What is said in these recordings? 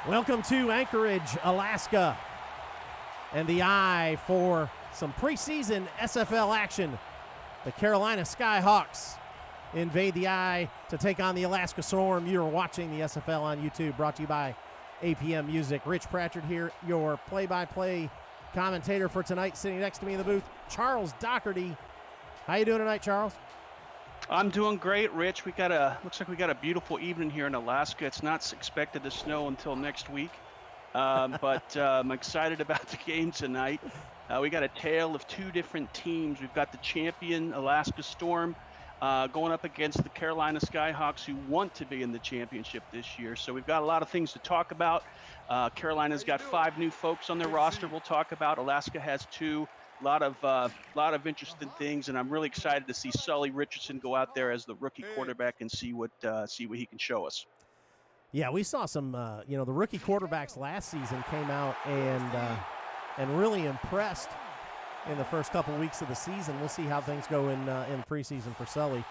Welcome to Anchorage, Alaska, and the eye for some preseason SFL action. The Carolina Skyhawks invade the eye to take on the Alaska Storm. You're watching the SFL on YouTube, brought to you by APM Music. Rich Pratchard here, your play-by-play commentator for tonight. Sitting next to me in the booth, Charles Doherty. How you doing tonight, Charles? I'm doing great, Rich. Looks like we got a beautiful evening here in Alaska. It's not expected to snow until next week, but I'm excited about the game tonight. We got a tale of two different teams. We've got the champion Alaska Storm going up against the Carolina Skyhawks, who want to be in the championship this year. So we've got a lot of things to talk about. Carolina's got 5 new folks on their roster we'll talk about. Alaska has 2. A lot of interesting things, and I'm really excited to see Sully Richardson go out there as the rookie quarterback and see what he can show us. Yeah, we saw some. The rookie quarterbacks last season came out and really impressed in the first couple weeks of the season. We'll see how things go in preseason for Sully,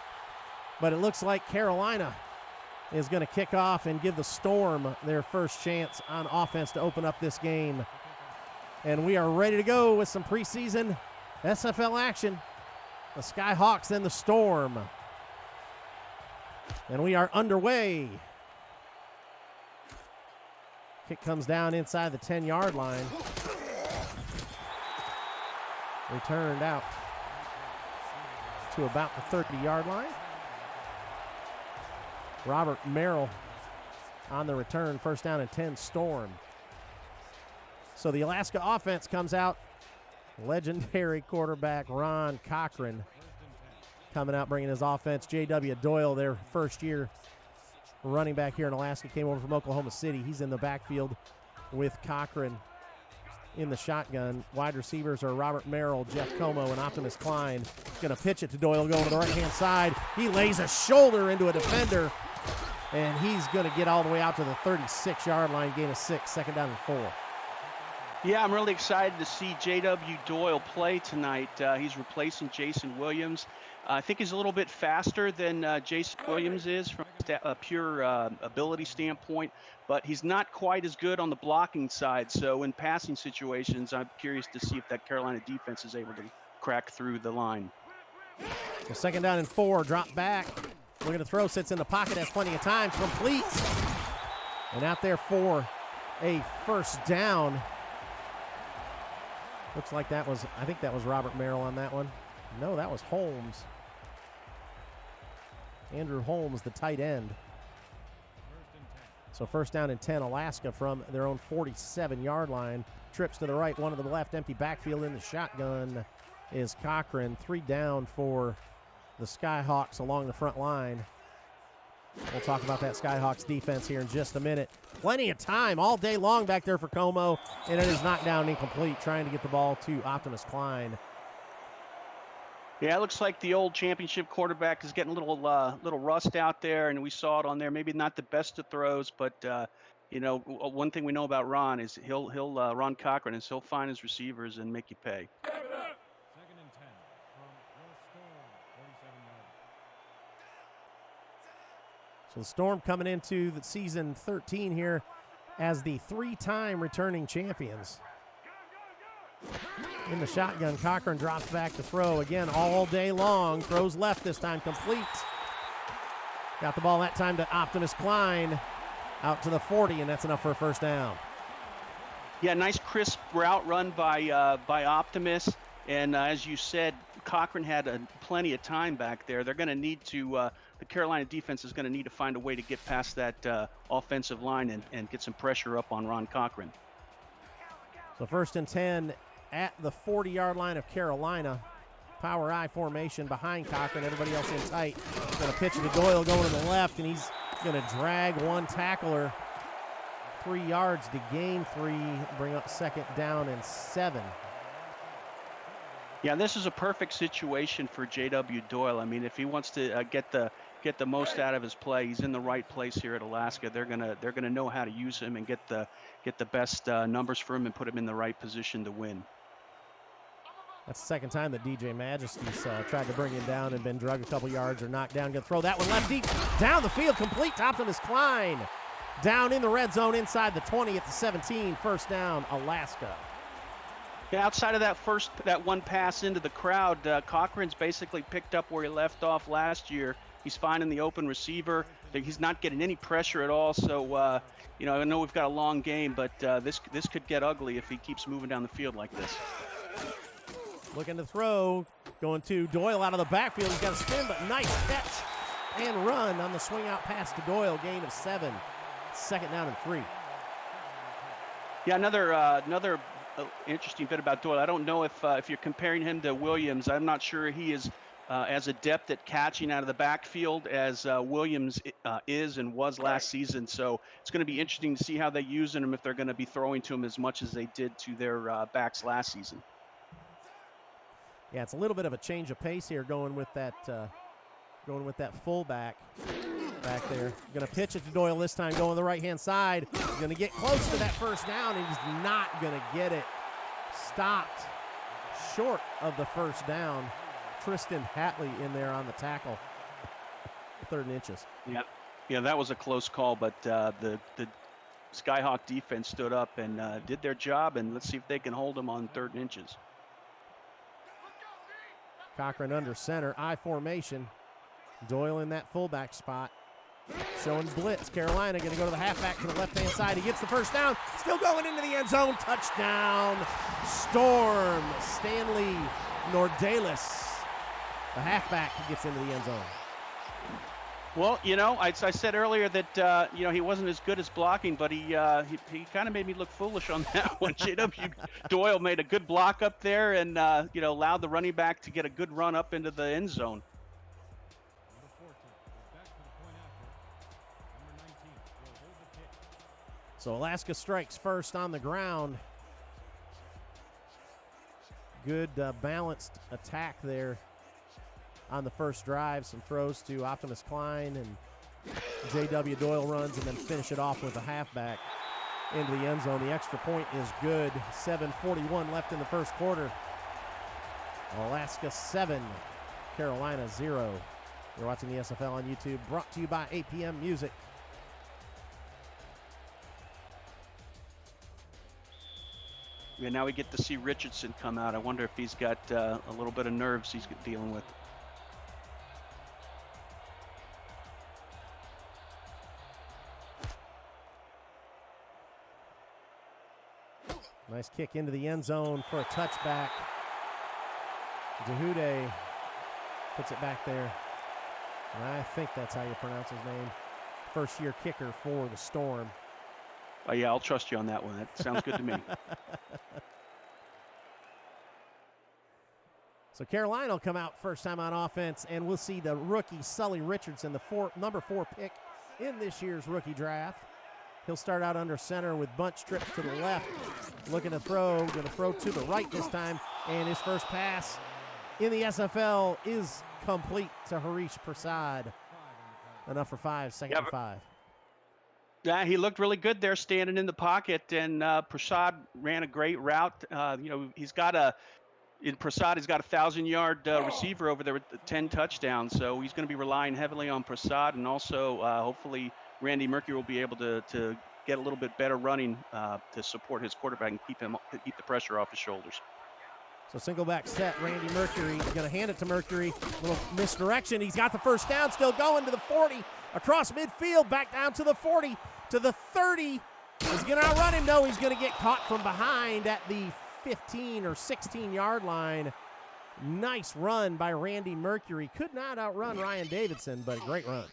but it looks like Carolina is going to kick off and give the Storm their first chance on offense to open up this game. And we are ready to go with some preseason SFL action. The Skyhawks and the Storm. And we are underway. Kick comes down inside the 10-yard line. Returned out to about the 30-yard line. Robert Merrill on the return. First down and 10, Storm. So the Alaska offense comes out. Legendary quarterback Ron Cochran coming out, bringing his offense. J.W. Doyle, their first year running back here in Alaska, came over from Oklahoma City. He's in the backfield with Cochran in the shotgun. Wide receivers are Robert Merrill, Jeff Como, and Optimus Klein. Going to pitch it to Doyle, going to the right-hand side. He lays a shoulder into a defender, and he's going to get all the way out to the 36-yard line, gain of 6, second down and 4. Yeah, I'm really excited to see J.W. Doyle play tonight. He's replacing Jason Williams. I think he's a little bit faster than Jason Williams is from a pure ability standpoint, but he's not quite as good on the blocking side. So in passing situations, I'm curious to see if that Carolina defense is able to crack through the line. So second down and 4, drop back. Looking to throw, sits in the pocket, has plenty of time, completes. And out there for a first down. Looks like I think that was Robert Merrill on that one. No, that was Holmes. Andrew Holmes, the tight end. So first down and 10, Alaska from their own 47-yard line. Trips to the right, one to the left, empty backfield in the shotgun is Cochran. 3 down for the Skyhawks along the front line. We'll talk about that Skyhawks defense here in just a minute. Plenty of time all day long back there for Como, and it is knocked down and incomplete, trying to get the ball to Optimus Klein. Yeah, it looks like the old championship quarterback is getting a little rust out there, and we saw it on there. Maybe not the best of throws, but one thing we know about Ron is Ron Cochran is he'll find his receivers and make you pay. Second and 10 from the Storm, 47-yard. So the Storm coming into the season 13 here as the 3-time returning champions. In the shotgun, Cochran drops back to throw again all day long. Throws left this time, complete. Got the ball that time to Optimus Klein out to the 40, and that's enough for a first down. Yeah, nice crisp route run by Optimus, and as you said, Cochran had plenty of time back there. They're going to need to. The Carolina defense is going to need to find a way to get past that offensive line and get some pressure up on Ron Cochran. So first and 10 at the 40-yard line of Carolina. Power I formation behind Cochran. Everybody else in tight. Going to pitch it to Doyle going to the left, and he's going to drag one tackler 3 yards to gain 3, bring up second down and 7. Yeah, this is a perfect situation for J.W. Doyle. I mean, if he wants to get the most out of his play, he's in the right place here at Alaska. They're gonna know how to use him and get the best numbers for him and put him in the right position to win. That's the second time that DJ Majesty's tried to bring him down and been drugged a couple yards or knocked down. Going to throw that one left deep down the field, complete to Optimus Klein. Down in the red zone inside the 20 at the 17. First down, Alaska. Yeah, outside of that one pass into the crowd, Cochran's basically picked up where he left off last year. He's finding the open receiver. He's not getting any pressure at all. So, I know we've got a long game, but this could get ugly if he keeps moving down the field like this. Looking to throw, going to Doyle out of the backfield. He's got a spin, but nice catch and run on the swing out pass to Doyle. Gain of 7. Second down and 3. Yeah, another interesting bit about Doyle. I don't know if you're comparing him to Williams. I'm not sure he is as adept at catching out of the backfield as Williams is and was last season. So it's going to be interesting to see how they use him, if they're going to be throwing to him as much as they did to their backs last season. Yeah, it's a little bit of a change of pace here going with that fullback back there. Going to pitch it to Doyle this time, going to the right-hand side. He's going to get close to that first down, and he's not going to get it. Stopped short of the first down. Tristan Hatley in there on the tackle. 3rd and inches. Yeah, that was a close call, but the Skyhawk defense stood up and did their job, and let's see if they can hold them on 3rd and inches. Cochran under center, I formation. Doyle in that fullback spot. Showing blitz. Carolina going to go to the halfback to the left-hand side. He gets the first down. Still going into the end zone. Touchdown. Storm. Stanley Nordalis. The halfback gets into the end zone. Well, I said earlier that he wasn't as good as blocking, but he kind of made me look foolish on that one. J.W. Doyle made a good block up there and allowed the running back to get a good run up into the end zone. Number 14 is back to the point after. Number 19 will hold the kick. So Alaska strikes first on the ground. Good balanced attack there on the first drive. Some throws to Optimus Klein, and J.W. Doyle runs and then finish it off with a halfback into the end zone. The extra point is good. 7:41 left in the first quarter. Alaska 7, Carolina 0. You're watching the SFL on YouTube, brought to you by APM Music. Yeah, now we get to see Richardson come out. I wonder if he's got a little bit of nerves he's dealing with. Nice kick into the end zone for a touchback. Jehude puts it back there. And I think that's how you pronounce his name. First-year kicker for the Storm. Oh, yeah, I'll trust you on that one. That sounds good to me. So Carolina will come out first time on offense, and we'll see the rookie Sully Richardson, the number 4 pick in this year's rookie draft. He'll start out under center with bunch trips to the left. Looking to throw, going to throw to the right this time. And his first pass in the SFL is complete to Harish Prasad. Enough for 5, second and 5. Yeah, he looked really good there standing in the pocket, and Prasad ran a great route. He's got a 1,000-yard receiver over there with 10 touchdowns, so he's going to be relying heavily on Prasad, and also hopefully Randy Mercury will be able to get a little bit better running to support his quarterback and keep the pressure off his shoulders. So single back set, Randy Mercury going to hand it to Mercury. Little misdirection. He's got the first down, still going to the 40, across midfield, back down to the 40, to the 30. He's going to outrun him. No, he's going to get caught from behind at the 15 or 16-yard line. Nice run by Randy Mercury. Could not outrun Ryan Davidson, but a great run.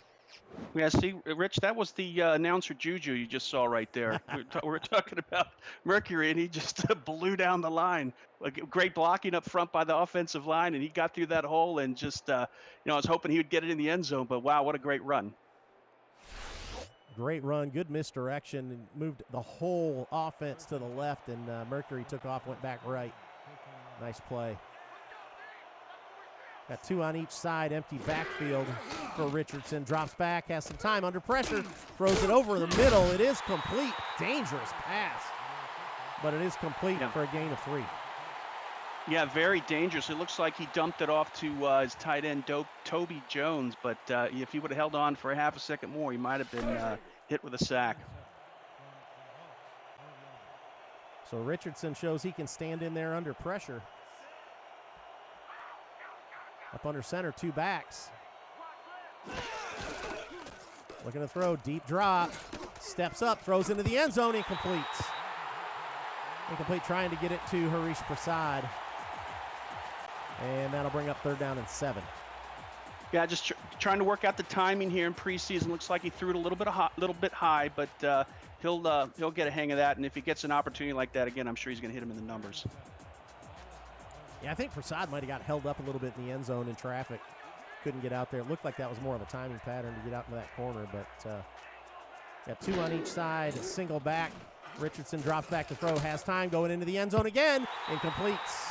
Yeah, see, Rich, that was the announcer Juju you just saw right there. We're talking about Mercury, and he just blew down the line. Great blocking up front by the offensive line, and he got through that hole and just, I was hoping he would get it in the end zone, but wow, what a great run. Great run, good misdirection, and moved the whole offense to the left, and Mercury took off, went back right. Nice play. Got 2 on each side, empty backfield for Richardson. Drops back, has some time under pressure, throws it over the middle. It is complete. Dangerous pass, but it is complete for a gain of 3. Yeah, very dangerous. It looks like he dumped it off to his tight end, Toby Jones, but if he would have held on for a half a second more, he might have been hit with a sack. So Richardson shows he can stand in there under pressure. Up under center, 2 backs. Looking to throw, deep drop. Steps up, throws into the end zone, incomplete. Incomplete, trying to get it to Harish Prasad. And that'll bring up 3rd down and 7. Yeah, just trying to work out the timing here in preseason. Looks like he threw it a little bit high, but he'll get a hang of that. And if he gets an opportunity like that again, I'm sure he's going to hit him in the numbers. Yeah, I think Prasad might have got held up a little bit in the end zone in traffic. Couldn't get out there. It looked like that was more of a timing pattern to get out into that corner, but got 2 on each side, single back. Richardson drops back to throw, has time, going into the end zone again, incompletes.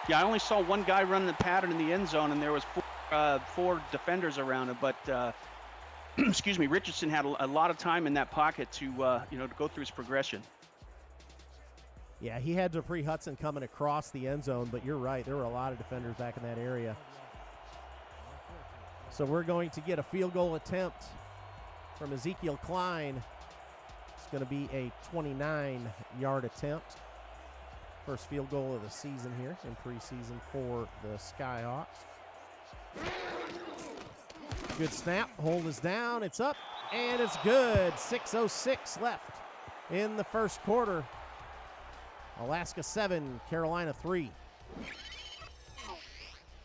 Yeah, I only saw one guy running the pattern in the end zone, and there was 4 defenders around him. But excuse me, Richardson had a lot of time in that pocket to to go through his progression. Yeah, he had Dupree Hudson coming across the end zone, but you're right, there were a lot of defenders back in that area. So we're going to get a field goal attempt from Ezekiel Klein. It's going to be a 29-yard attempt. First field goal of the season here in preseason for the Skyhawks. Good snap, hold is down, it's up, and it's good. 6:06 left in the first quarter. Alaska 7, Carolina 3.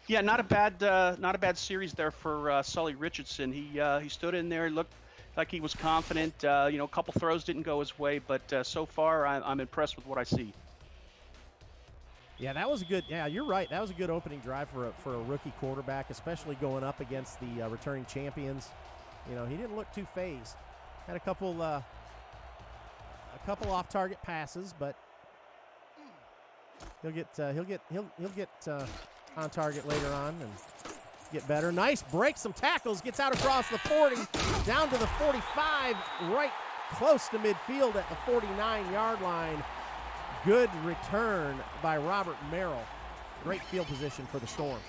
Yeah, not a bad series there for Sully Richardson. He stood in there, looked like he was confident. A couple throws didn't go his way, but so far I'm impressed with what I see. Yeah, that was a good. Yeah, you're right. That was a good opening drive for a rookie quarterback, especially going up against the returning champions. He didn't look too phased. Had a couple off-target passes, but he'll get on target later on and get better. Nice break, some tackles, gets out across the 40, down to the 45, right close to midfield at the 49-yard line. Good return by Robert Merrill. Great field position for the Storm.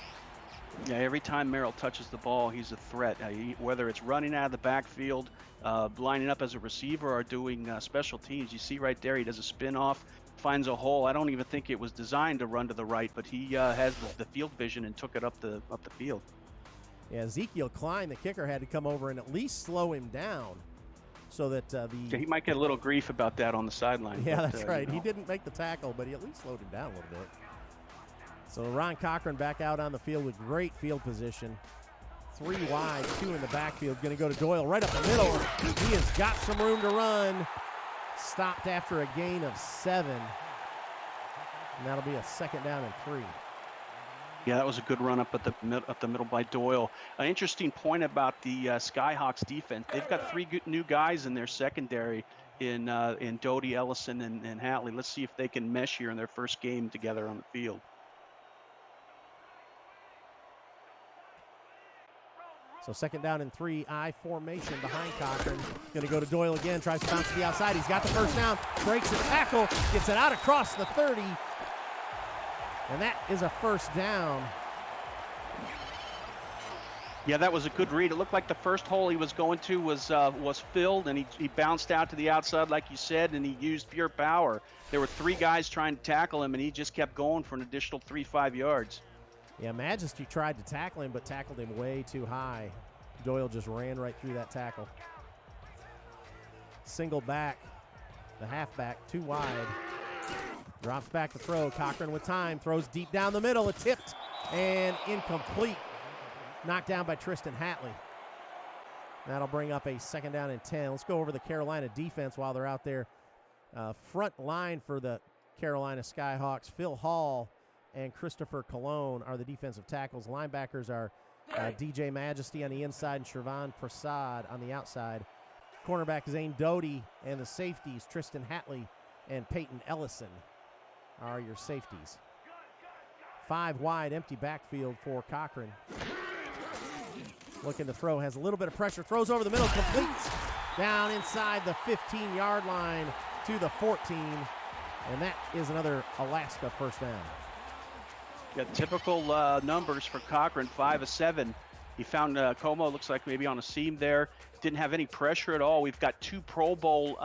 Yeah, every time Merrill touches the ball, he's a threat. Whether it's running out of the backfield, lining up as a receiver, or doing special teams. You see right there, he does a spin-off, finds a hole. I don't even think it was designed to run to the right, but he has the field vision and took it up the field. Yeah, Ezekiel Klein, the kicker, had to come over and at least slow him down so that he might get a little grief about that on the sideline. Yeah, that's right. He didn't make the tackle, but he at least slowed him down a little bit. So Ron Cochran back out on the field with great field position. 3 wide, 2 in the backfield. Going to go to Doyle right up the middle. He has got some room to run. Stopped after a gain of 7. And that'll be a 2nd down and 3. Yeah, that was a good run up at the middle by Doyle. An interesting point about the Skyhawks defense. They've got 3 new guys in their secondary in Doty, Ellison, and Hatley. Let's see if they can mesh here in their first game together on the field. So 2nd down and 3, I formation behind Cochran. Going to go to Doyle again, tries to bounce to the outside. He's got the first down, breaks the tackle, gets it out across the 30. And that is a 1st down. Yeah, that was a good read. It looked like the first hole he was going to was filled, and he bounced out to the outside, like you said, and he used pure power. There were 3 guys trying to tackle him, and he just kept going for an additional 3-5 yards. Yeah, Majesty tried to tackle him, but tackled him way too high. Doyle just ran right through that tackle. Single back, the halfback, 2 wide. Drops back to throw. Cochran with time, throws deep down the middle. It's tipped and incomplete. Knocked down by Tristan Hatley. That'll bring up a 2nd down and 10. Let's go over the Carolina defense while they're out there. Front line for the Carolina Skyhawks, Phil Hall and Christopher Colon are the defensive tackles. Linebackers are DJ Majesty on the inside and Shervon Prasad on the outside. Cornerback Zane Doty, and the safeties Tristan Hatley and Peyton Ellison are your safeties. 5 wide, empty backfield for Cochran. Looking to throw, has a little bit of pressure, throws over the middle, completes down inside the 15-yard line to the 14, and that is another Alaska 1st down. Yeah, typical numbers for Cochran, 5 of 7 He found Como, looks like maybe on a seam there. Didn't have any pressure at all. We've got 2 Pro Bowl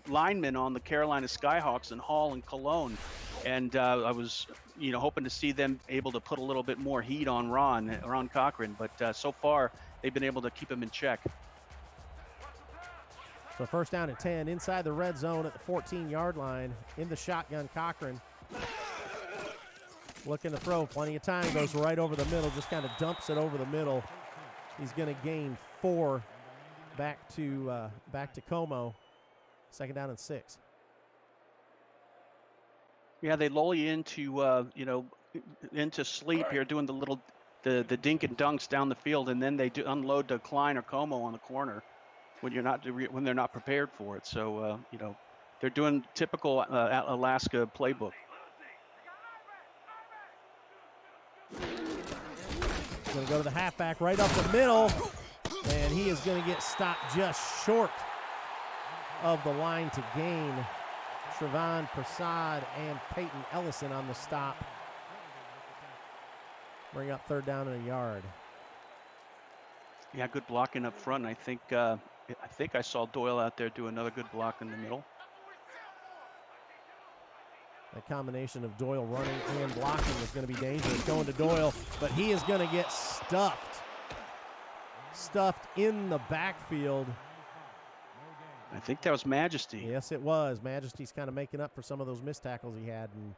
linemen on the Carolina Skyhawks in Hall and Cologne. And I was, hoping to see them able to put a little bit more heat on Ron Cochran. But so far, they've been able to keep him in check. So first down and 10 inside the red zone at the 14-yard line. In the shotgun, Cochran. Looking to throw, plenty of time, goes right over the middle, just kind of dumps it over the middle. He's going to gain 4 back to Como. Second down and 6. Yeah, they lull you into into sleep here, doing the dink and dunks down the field, and then they do unload to Klein or Como on the corner when they're not prepared for it. So they're doing typical Alaska playbook. Going to go to the halfback right up the middle, and he is going to get stopped just short of the line to gain. Trevon Prasad and Peyton Ellison on the stop. Bring up third down and a yard. Yeah, good blocking up front. I think I saw Doyle out there do another good block in the middle. A combination of Doyle running and blocking is going to be dangerous. Going to Doyle, but he is going to get stuffed. Stuffed in the backfield. I think that was Majesty. Yes, it was. Majesty's kind of making up for some of those missed tackles he had and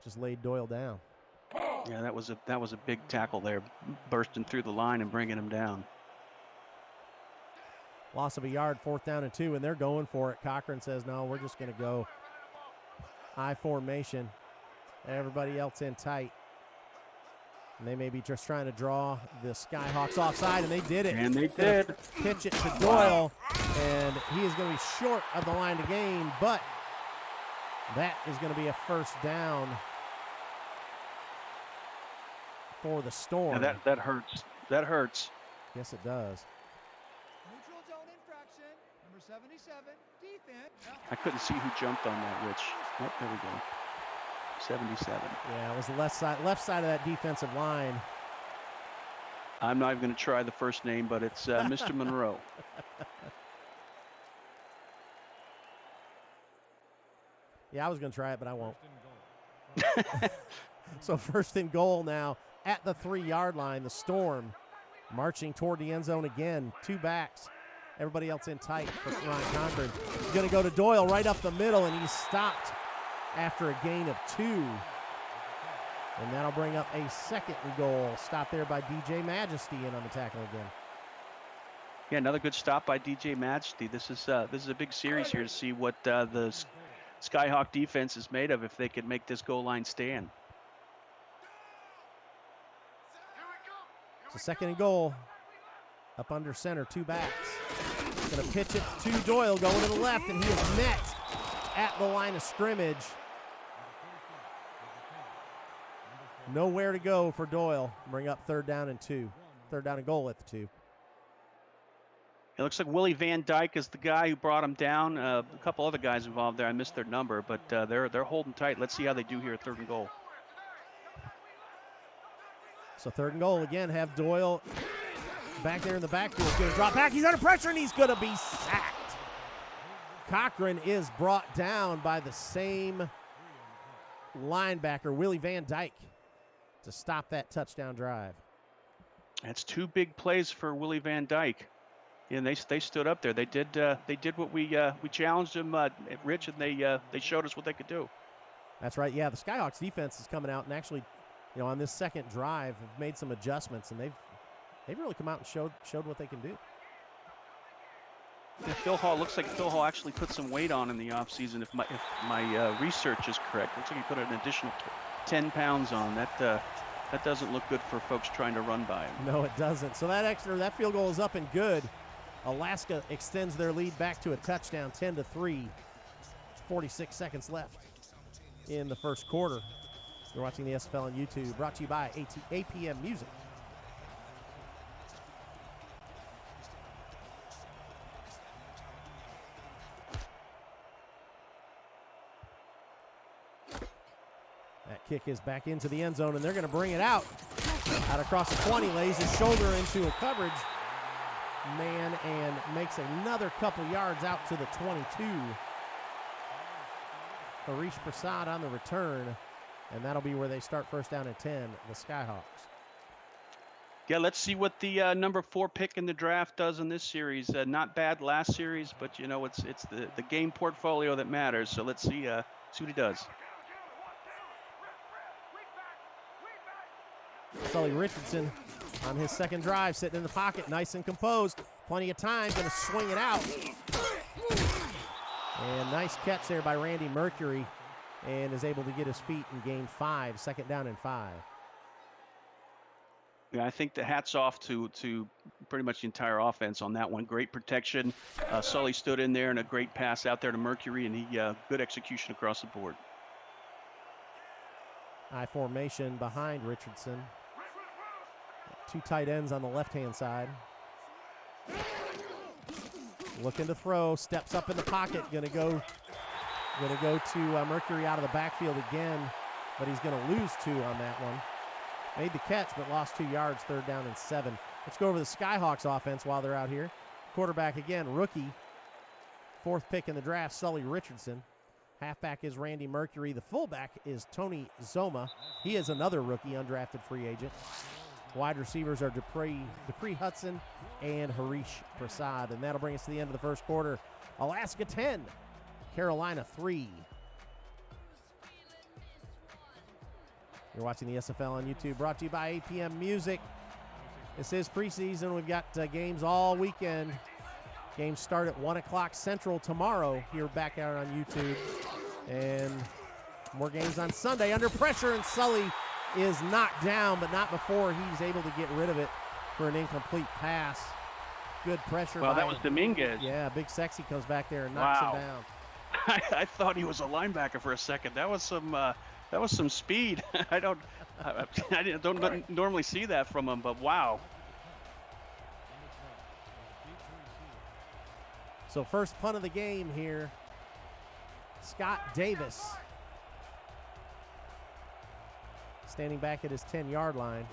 just laid Doyle down. Yeah, that was a big tackle there, bursting through the line and bringing him down. Loss of a yard, fourth down and 2, and they're going for it. Cochran says, no, we're just going to go I formation. Everybody else in tight. And they may be just trying to draw the Skyhawks offside, and they did it. And they did. Pitch it to Doyle, and he is going to be short of the line to gain, but that is going to be a first down for the Storm. Yeah, that hurts. That hurts. Yes, it does. Neutral zone infraction, number 77, defense. I couldn't see who jumped on that, Rich. Oh, there we go. 77. Yeah, it was the left side of that defensive line. I'm not even going to try the first name, but it's Mr. Monroe. Yeah, I was going to try it, but I won't. So first and goal now at the 3-yard line. The Storm marching toward the end zone again. 2 backs. Everybody else in tight for Ron Cochran. He's going to go to Doyle right up the middle, and he's stopped after a gain of 2. And that'll bring up a second and goal. Stop there by DJ Majesty in on the tackle again. Yeah, another good stop by DJ Majesty. This is a big series here to see what the Skyhawk defense is made of if they can make this goal line stand. So second and goal. Up under center, 2 backs. Going to pitch it to Doyle, going to the left, and he is met at the line of scrimmage. Nowhere to go for Doyle. Bring up third down and 2. Third down and goal at the 2. It looks like Willie Van Dyke is the guy who brought him down. A couple other guys involved there. I missed their number, but they're holding tight. Let's see how they do here at third and goal. So third and goal again. Have Doyle back there in the backfield. He's going to drop back. He's under pressure, and he's going to be sacked. Cochran is brought down by the same linebacker, Willie Van Dyke, to stop that touchdown drive. That's 2 big plays for Willie Van Dyke. And they stood up there. They did what we challenged them, Rich, and they showed us what they could do. That's right. Yeah, the Skyhawks defense is coming out and actually, on this second drive have made some adjustments, and they've really come out and showed what they can do. Yeah, looks like Phil Hall actually put some weight on in the offseason. If my research is correct, looks like he put an additional 10 pounds on. That doesn't look good for folks trying to run by him. No, it doesn't. So that field goal is up and good. Alaska extends their lead back to a touchdown, 10-3. 46 seconds left in the first quarter. You're watching the SFL on YouTube, brought to you by APM Music. That kick is back into the end zone, and they're going to bring it out. Out across the 20, lays his shoulder into a coverage man and makes another couple yards out to the 22. Harish Prasad on the return, and that'll be where they start first down and 10, the Skyhawks. Yeah, let's see what the number 4 pick in the draft does in this series. Not bad last series, but you know it's the game portfolio that matters. So let's see what he does. Sully Richardson on his second drive, sitting in the pocket, nice and composed. Plenty of time, going to swing it out. And nice catch there by Randy Mercury, and is able to get his feet and gain 5, second down and 5. Yeah, I think the hat's off to pretty much the entire offense on that one. Great protection. Sully stood in there, and a great pass out there to Mercury, and he good execution across the board. I formation behind Richardson. 2 tight ends on the left-hand side. Looking to throw, steps up in the pocket, gonna go to Mercury out of the backfield again, but he's gonna lose 2 on that one. Made the catch, but lost 2 yards, third down and 7. Let's go over the Skyhawks offense while they're out here. Quarterback again, rookie. 4th pick in the draft, Sully Richardson. Halfback is Randy Mercury. The fullback is Tony Zoma. He is another rookie, undrafted free agent. Wide receivers are Dupree Hudson and Harish Prasad. And that'll bring us to the end of the first quarter. Alaska 10, Carolina 3. You're watching the SFL on YouTube, brought to you by APM Music. This is preseason. We've got games all weekend. Games start at 1 o'clock Central tomorrow here back out on YouTube. And more games on Sunday. Under pressure, and Sully is knocked down, but not before he's able to get rid of it for an incomplete pass. Good pressure. Well, that was Dominguez. Yeah, Big Sexy comes back there and knocks him down. I thought he was a linebacker for a second. That was some speed. I don't normally see that from him, but wow. So first punt of the game here, Scott Davis. Standing back at his 10-yard line.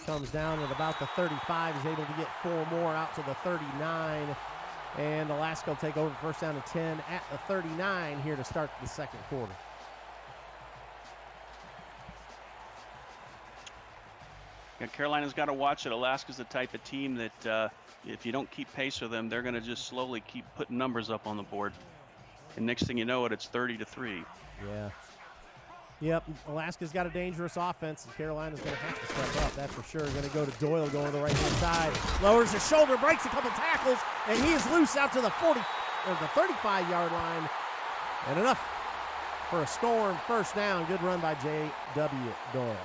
Comes down at about the 35, is able to get 4 more out to the 39. And Alaska will take over first down and 10 at the 39 here to start the second quarter. Yeah, Carolina's got to watch it. Alaska's the type of team that if you don't keep pace with them, they're going to just slowly keep putting numbers up on the board. And next thing you know it's 30-3. Yeah. Yep, Alaska's got a dangerous offense, and Carolina's going to have to step up, that's for sure. Going to go to Doyle, going to the right-hand side. Lowers his shoulder, breaks a couple tackles, and he is loose out to the 40 or the 35-yard line. And enough for a Storm first down. Good run by J.W. Doyle.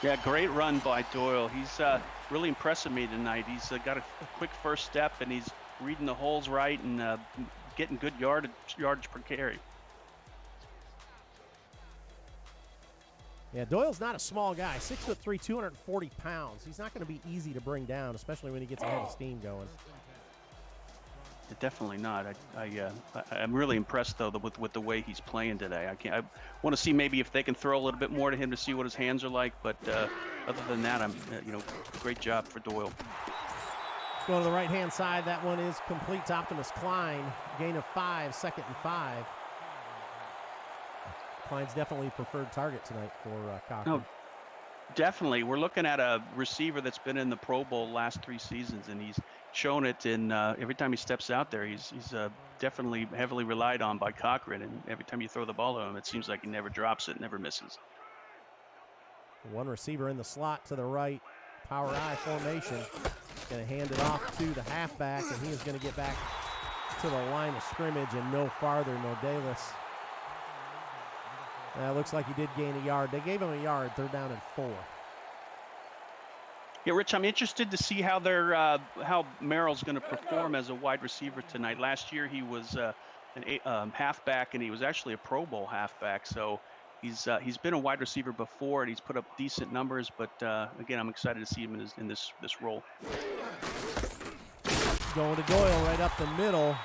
Yeah, great run by Doyle. He's really impressing me tonight. He's got a quick first step, and he's reading the holes right and getting good yardage per carry. Yeah, Doyle's not a small guy. 6'3", 240 pounds. He's not going to be easy to bring down, especially when he gets a head of steam going. Definitely not. I'm really impressed though with the way he's playing today. I want to see maybe if they can throw a little bit more to him to see what his hands are like. But other than that, great job for Doyle. Going to the right-hand side, that one is complete to Optimus Klein. Gain of 5, second and 5. Klein's definitely preferred target tonight for Cochran. No, definitely. We're looking at a receiver that's been in the Pro Bowl last 3 seasons, and he's shown it in every time he steps out there. He's definitely heavily relied on by Cochran, and every time you throw the ball at him, it seems like he never drops it, never misses. One receiver in the slot to the right, power I formation. Going to hand it off to the halfback, and he is going to get back to the line of scrimmage and no farther. Nordalis. Looks like he did gain a yard. They gave him a yard, third down and 4. Yeah, Rich, I'm interested to see how how Merrill's going to perform as a wide receiver tonight. Last year he was an halfback, and he was actually a Pro Bowl halfback. So he's been a wide receiver before, and he's put up decent numbers. But again, I'm excited to see him in this role. Going to Doyle right up the middle.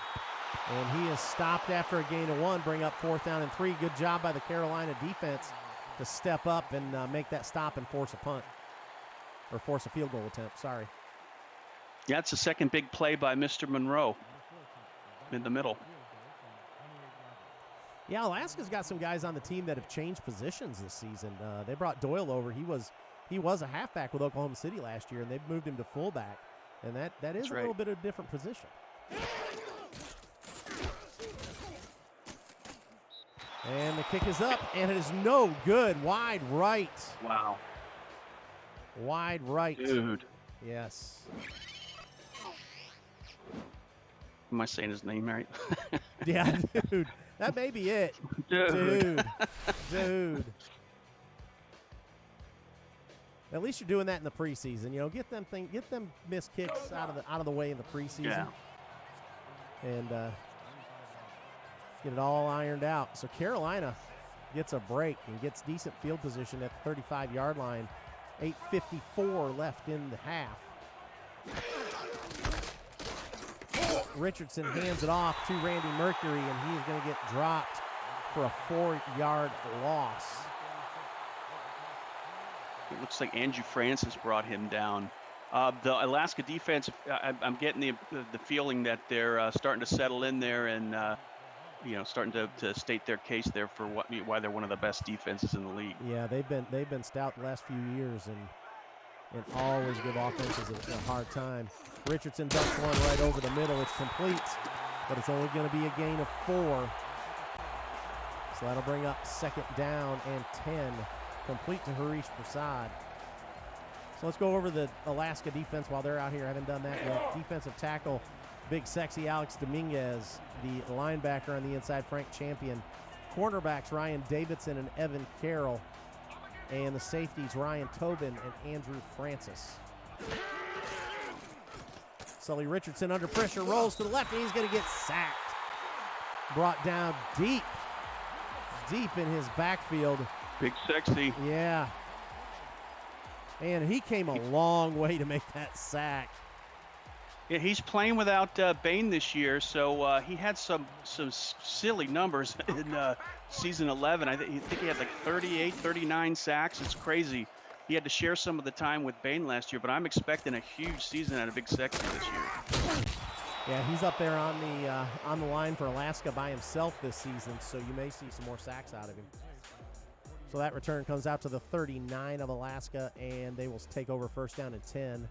And he is stopped after a gain of 1, bring up 4th down and 3. Good job by the Carolina defense to step up and make that stop and force a punt. Or force a field goal attempt, sorry. Yeah, it's the second big play by Mr. Monroe in the middle. Yeah, Alaska's got some guys on the team that have changed positions this season. They brought Doyle over. He was a halfback with Oklahoma City last year, and they've moved him to fullback. And that is a little bit of a different position. And the kick is up, and it is no good. Wide right. Wow. Wide right. Dude. Yes. Am I saying his name right? Yeah, dude. That may be it. Dude. At least you're doing that in the preseason. You know, get them missed kicks out of the way in the preseason. Yeah. And get it all ironed out. So Carolina gets a break and gets decent field position at the 35-yard line. 8:54 left in the half. Richardson hands it off to Randy Mercury, and he is going to get dropped for a 4-yard loss. It looks like Andrew Francis brought him down. The Alaska defense, I'm getting the feeling that they're starting to settle in there and starting to state their case there for why they're one of the best defenses in the league. Yeah, they've been stout the last few years and always give offenses a hard time. Richardson dumps one right over the middle. It's complete, but it's only going to be a gain of 4. So that'll bring up 2nd down and 10. Complete to Harish Prasad. So let's go over the Alaska defense while they're out here. I haven't done that yet. Defensive tackle, big sexy Alex Dominguez. The linebacker on the inside, Frank Champion. Cornerbacks, Ryan Davidson and Evan Carroll. And the safeties, Ryan Tobin and Andrew Francis. Sully Richardson under pressure, rolls to the left, and he's going to get sacked. Brought down deep in his backfield. Big sexy. Yeah. And he came a long way to make that sack. Yeah, he's playing without Bain this year, so he had some silly numbers in season 11. I think he had like 38, 39 sacks. It's crazy. He had to share some of the time with Bain last year, but I'm expecting a huge season out of Big Sexy this year. Yeah, he's up there on the line for Alaska by himself this season, so you may see some more sacks out of him. So that return comes out to the 39 of Alaska, and they will take over 1st down and 10.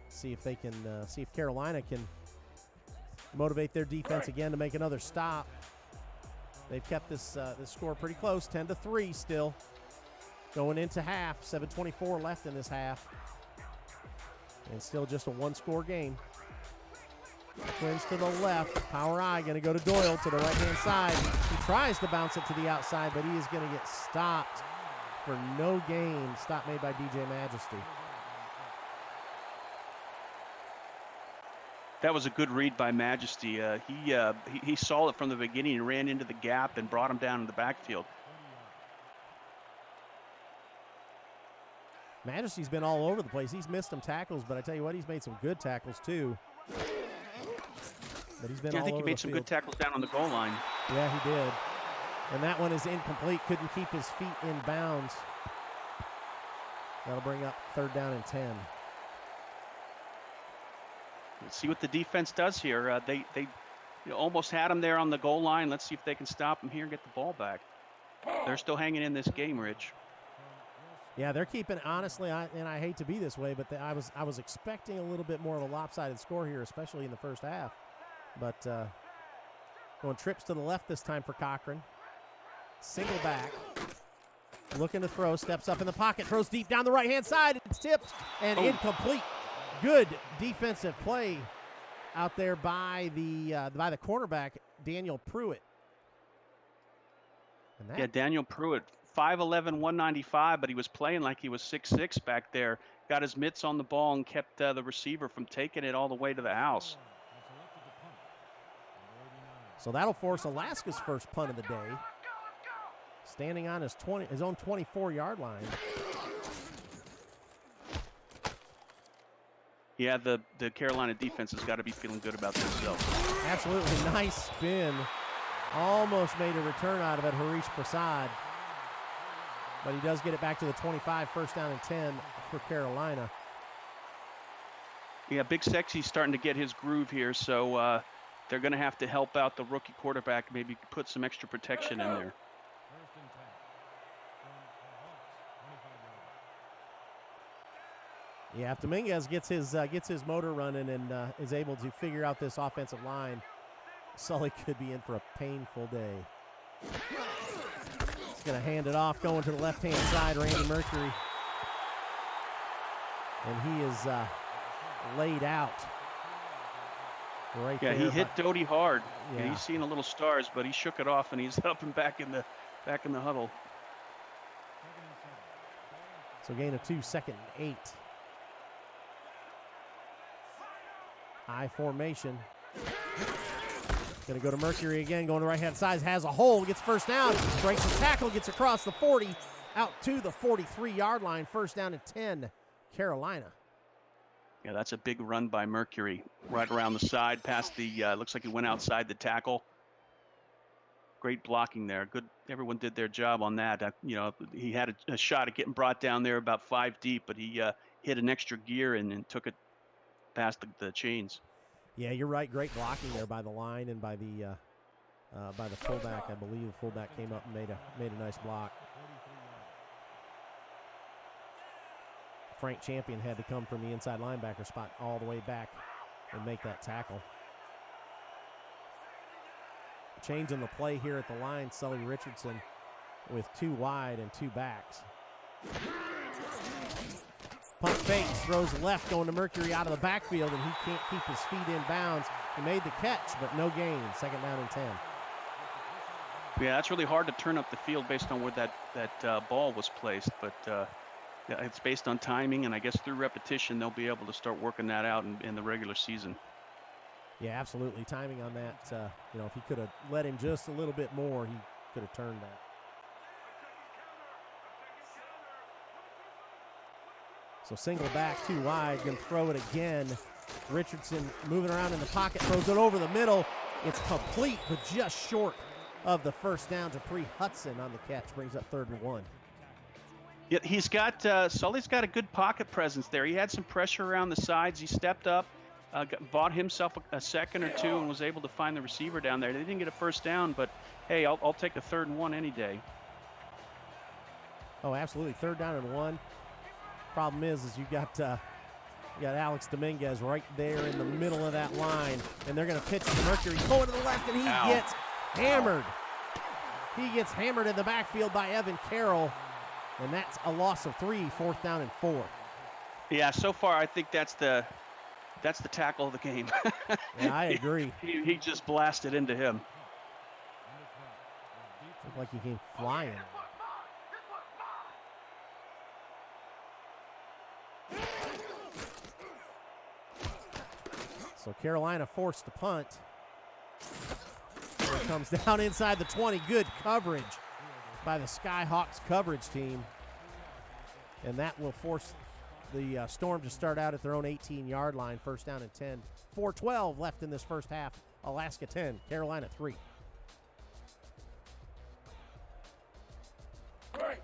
See if Carolina can motivate their defense again to make another stop. They've kept this score pretty close, 10-3 still. Going into half, 7:24 left in this half. And still just a 1-score game. Twins to the left. Power I going to go to Doyle to the right-hand side. He tries to bounce it to the outside, but he is going to get stopped for no gain. Stop made by DJ Majesty. That was a good read by Majesty. He saw it from the beginning and ran into the gap and brought him down in the backfield. Majesty's been all over the place. He's missed some tackles, but I tell you what, he's made some good tackles too. But he's been all over the field. I think he made some good tackles down on the goal line. Yeah, he did. And that one is incomplete. Couldn't keep his feet in bounds. That'll bring up 3rd down and 10. Let's see what the defense does here. They almost had him there on the goal line. Let's see if they can stop him here and get the ball back. They're still hanging in this game, Rich. Yeah, they're keeping, honestly, and I hate to be this way, but I was expecting a little bit more of a lopsided score here, especially in the first half. But going trips to the left this time for Cochran. Single back. Looking to throw, steps up in the pocket, throws deep down the right-hand side. It's tipped and incomplete. Good defensive play out there by the cornerback, Daniel Pruitt. Yeah, Daniel Pruitt, 5'11", 195, but he was playing like he was 6'6" back there. Got his mitts on the ball and kept the receiver from taking it all the way to the house. So that'll force Alaska's first punt of the day. Standing on his own 24-yard line. Yeah, the Carolina defense has got to be feeling good about themselves. Absolutely nice spin. Almost made a return out of it, Harish Prasad. But he does get it back to the 25, first down and 10 for Carolina. Yeah, Big Sexy's starting to get his groove here, so they're going to have to help out the rookie quarterback, maybe put some extra protection in there. First and 10 from the Hawks, 25 yards. Yeah, if Dominguez gets his motor running and is able to figure out this offensive line, Sully could be in for a painful day. He's going to hand it off, going to the left-hand side, Randy Mercury. And he is laid out right Yeah, there. he hit Doty hard. Yeah. Yeah, he's seen a little stars, but he shook it off, and he's up and back in the huddle. Second and 7. So gain of 2, second and 8. High formation. Going to go to Mercury again, going to right-hand side, has a hole, gets first down, breaks the tackle, gets across the 40, out to the 43-yard line, first down and 10, Carolina. Yeah, that's a big run by Mercury, right around the side, past the, looks like he went outside the tackle. Great blocking there. Good, everyone did their job on that. He had a shot at getting brought down there about 5 deep, but he hit an extra gear and took it past the chains. Yeah, you're right. Great blocking there by the line and by the fullback. I believe the fullback came up and made a nice block. Frank Champion had to come from the inside linebacker spot all the way back and make that tackle. Change in the play here at the line. Sully Richardson with 2 wide and 2 backs. Pump fakes, throws left, going to Mercury out of the backfield, and he can't keep his feet in bounds. He made the catch, but no gain. Second down and 10. Yeah, that's really hard to turn up the field based on where that ball was placed, but yeah, it's based on timing, and I guess through repetition they'll be able to start working that out in the regular season. Yeah, absolutely. Timing on that, if he could have let him just a little bit more, he could have turned that. So single back, 2 wide, going to throw it again. Richardson moving around in the pocket, throws it over the middle. It's complete, but just short of the first down to Pre Hudson on the catch. Brings up 3rd and 1. Yeah, he's got Sully's got a good pocket presence there. He had some pressure around the sides. He stepped up, bought himself a second or two, and was able to find the receiver down there. They didn't get a first down, but hey, I'll take a 3rd and 1 any day. Oh, absolutely. 3rd down and 1. Problem is you got Alex Dominguez right there in the middle of that line, and they're going to pitch to Mercury, going to the left, and he gets hammered. He gets hammered in the backfield by Evan Carroll, and that's a loss of 3, 4th down and 4. Yeah, so far I think that's the tackle of the game. Yeah, I agree. He just blasted into him. Looked like he came flying. So Carolina forced to punt. It comes down inside the 20. Good coverage by the Skyhawks coverage team. And that will force the Storm to start out at their own 18-yard line. First down and 10. 4:12 left in this first half. Alaska 10, Carolina 3. First and 10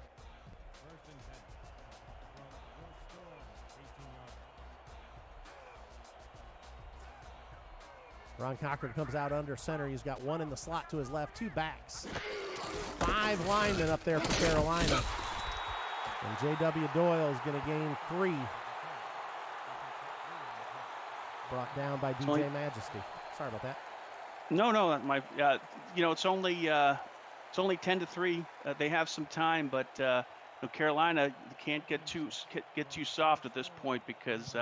from the Storm, 18 yards. Ron Cochran comes out under center. He's got 1 in the slot to his left, 2 backs. 5 linemen up there for Carolina. And J.W. Doyle is going to gain 3. Brought down by DJ Majesty. Sorry about that. No, it's only 10-3. They have some time, but Carolina can't get too soft at this point because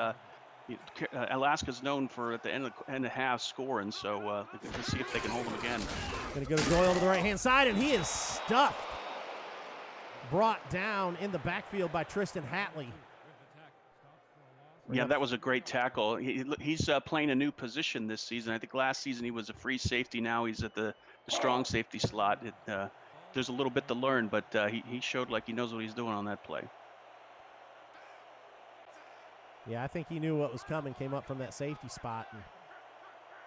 Alaska's known for at the end of the half scoring. So let's see if they can hold them again. Going to go to Doyle to the right-hand side, and he is stuffed. Brought down in the backfield by Tristan Hatley. Yeah, that was a great tackle. He's playing a new position this season. I think last season he was a free safety. Now he's at the strong safety slot. There's a little bit to learn, but he showed like he knows what he's doing on that play. Yeah, I think he knew what was coming, came up from that safety spot and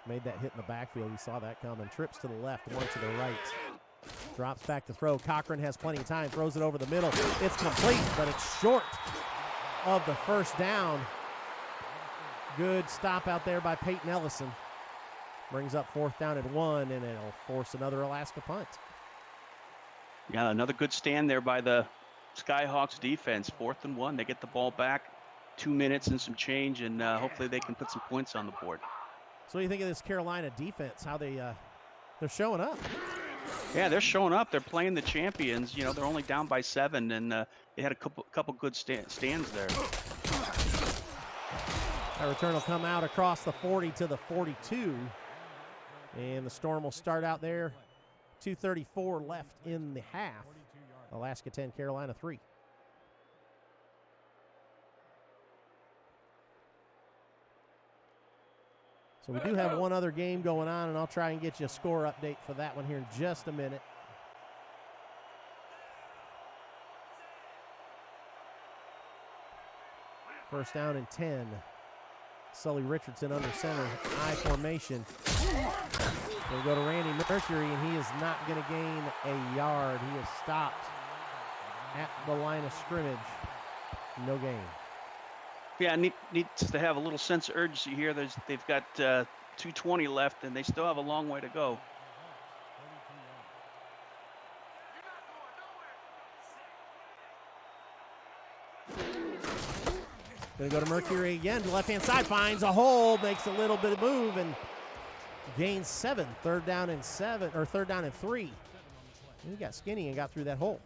made that hit in the backfield. He saw that coming. Trips to the left, one to the right. Drops back to throw. Cochran has plenty of time, throws it over the middle. It's complete, but it's short of the first down. Good stop out there by Peyton Ellison. Brings up 4th down and 1, and it'll force another Alaska punt. Yeah, another good stand there by the Skyhawks defense. 4th and 1. They get the ball back. 2 minutes and some change, and hopefully they can put some points on the board. So what do you think of this Carolina defense, how they're showing up? Yeah, they're showing up. They're playing the champions. You know, they're only down by 7, and they had a couple good stands there. That return will come out across the 40 to the 42. And the Storm will start out there. 2:34 left in the half. Alaska 10, Carolina 3. So we do have one other game going on, and I'll try and get you a score update for that one here in just a minute. First down and 10. Sully Richardson under center, I formation. We'll go to Randy Mercury, and he is not going to gain a yard. He is stopped at the line of scrimmage. No gain. Yeah, needs to have a little sense of urgency here. They've got 2:20 left, and they still have a long way to go. Going to go to Mercury again to left-hand side, finds a hole, makes a little bit of move, and gains 7. 3rd down and 3. He got skinny and got through that hole.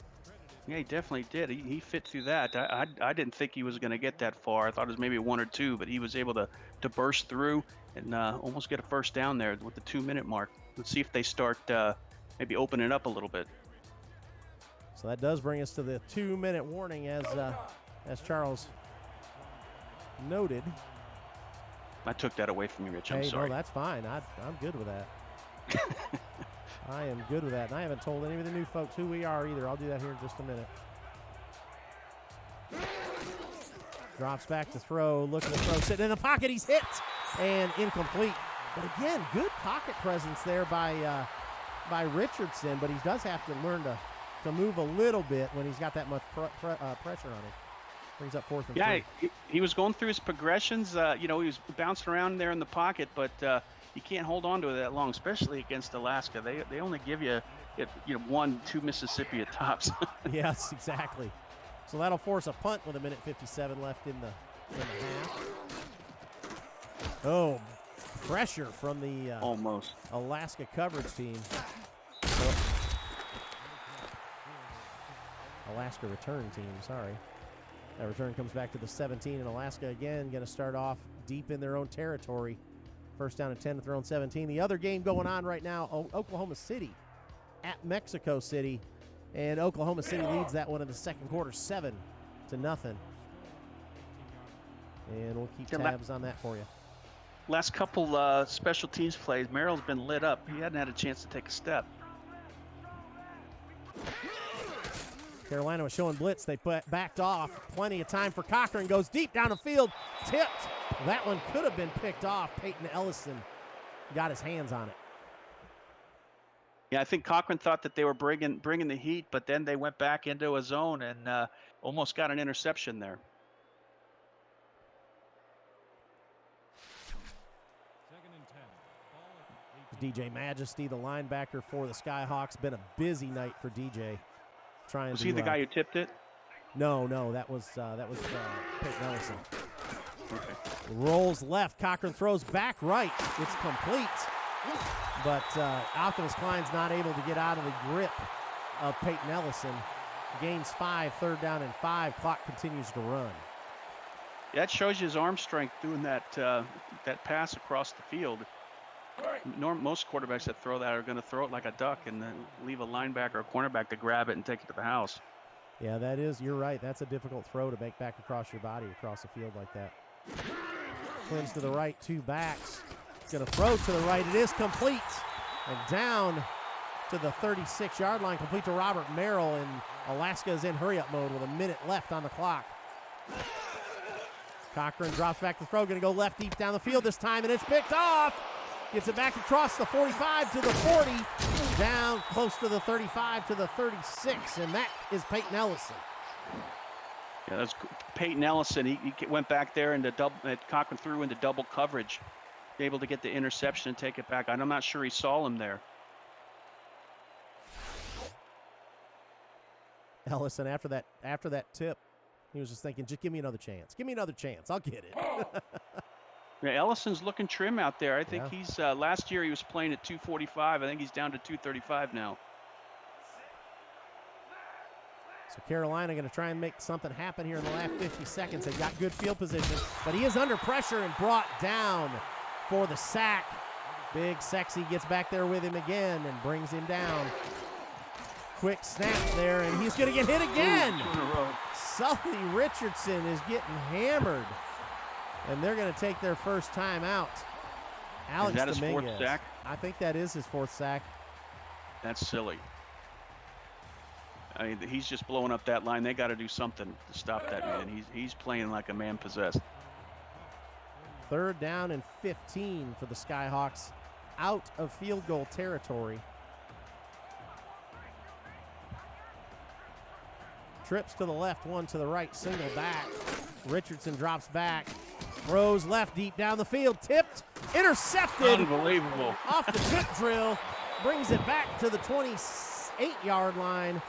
Yeah, he definitely did. He fit through that. I didn't think he was going to get that far. I thought it was maybe 1 or 2, but he was able to burst through and almost get a first down there with the 2-minute mark. Let's see if they start maybe opening it up a little bit. So that does bring us to the 2-minute warning, as Charles noted. I took that away from you, Rich. I'm hey, sorry. No, that's fine. I'm good with that. I am good with that. And I haven't told any of the new folks who we are either. I'll do that here in just a minute. Drops back to throw, looking to throw, sitting in the pocket. He's hit and incomplete. But again, good pocket presence there by Richardson, but he does have to learn to move a little bit when he's got that much pressure on him. Brings up 4th and 3. Yeah, he was going through his progressions. He was bouncing around there in the pocket, but you can't hold on to it that long, especially against Alaska. They only give you 1-2 Mississippi at tops. Yes, exactly. So that'll force a punt with 1:57 left in the half. Oh, pressure from the almost Alaska coverage team. Alaska return team, sorry. That return comes back to the 17, and Alaska again going to start off deep in their own territory. First down and 10 at their own 17. The other game going on right now, Oklahoma City at Mexico City, and Oklahoma City leads that one in the second quarter, 7-0. And we'll keep tabs on that for you. Last couple special teams plays, Merrill's been lit up. He hadn't had a chance to take a step. Carolina was showing blitz. They backed off. Plenty of time for Cochran. Goes deep down the field. Tipped. That one could have been picked off. Peyton Ellison got his hands on it. Yeah, I think Cochran thought that they were bringing the heat, but then they went back into a zone and almost got an interception there. DJ Majesty, the linebacker for the Skyhawks. Been a busy night for DJ. Was he the guy who tipped it? No, that was Peyton Ellison. Okay. Rolls left. Cochran throws back right. It's complete. But Alchemist Klein's not able to get out of the grip of Peyton Ellison. Gains 5, 3rd down and 5. Clock continues to run. That shows you his arm strength doing that pass across the field. Most quarterbacks that throw that are going to throw it like a duck and then leave a linebacker or cornerback to grab it and take it to the house. Yeah, you're right. That's a difficult throw to make back across your body across the field like that. Twins to the right, 2 backs. Going to throw to the right. It is complete. And down to the 36-yard line, complete to Robert Merrill. And Alaska is in hurry-up mode with a minute left on the clock. Cochran drops back to throw, going to go left deep down the field this time, and it's picked off. Gets it back across the 45 to the 40, down close to the 35 to the 36, and that is Peyton Ellison. Yeah, that's Peyton Ellison. He went back there into Cochran threw into double coverage, able to get the interception and take it back. I'm not sure he saw him there. Ellison, after that tip, he was just thinking, just give me another chance. Give me another chance. I'll get it. Yeah, Ellison's looking trim out there. I think Yeah. he's last year he was playing at 245. I think he's down to 235 now. So Carolina going to try and make something happen here in the last 50 seconds. They've got good field position, but he is under pressure and brought down for the sack. Big Sexy gets back there with him again and brings him down. Quick snap there, and he's going to get hit again. 2 in a row. Sully Richardson is getting hammered, and they're going to take their first time out. Alex Is that his Dominguez. fourth sack? I think that is his fourth sack. That's silly. I mean, he's just blowing up that line. They got to do something to stop that man. He's playing like a man possessed. 3rd down and 15 for the Skyhawks, out of field goal territory. Trips to the left, one to the right, single back. Richardson drops back, throws left deep down the field, tipped, intercepted. Unbelievable. Off the tip drill, brings it back to the 28-yard line.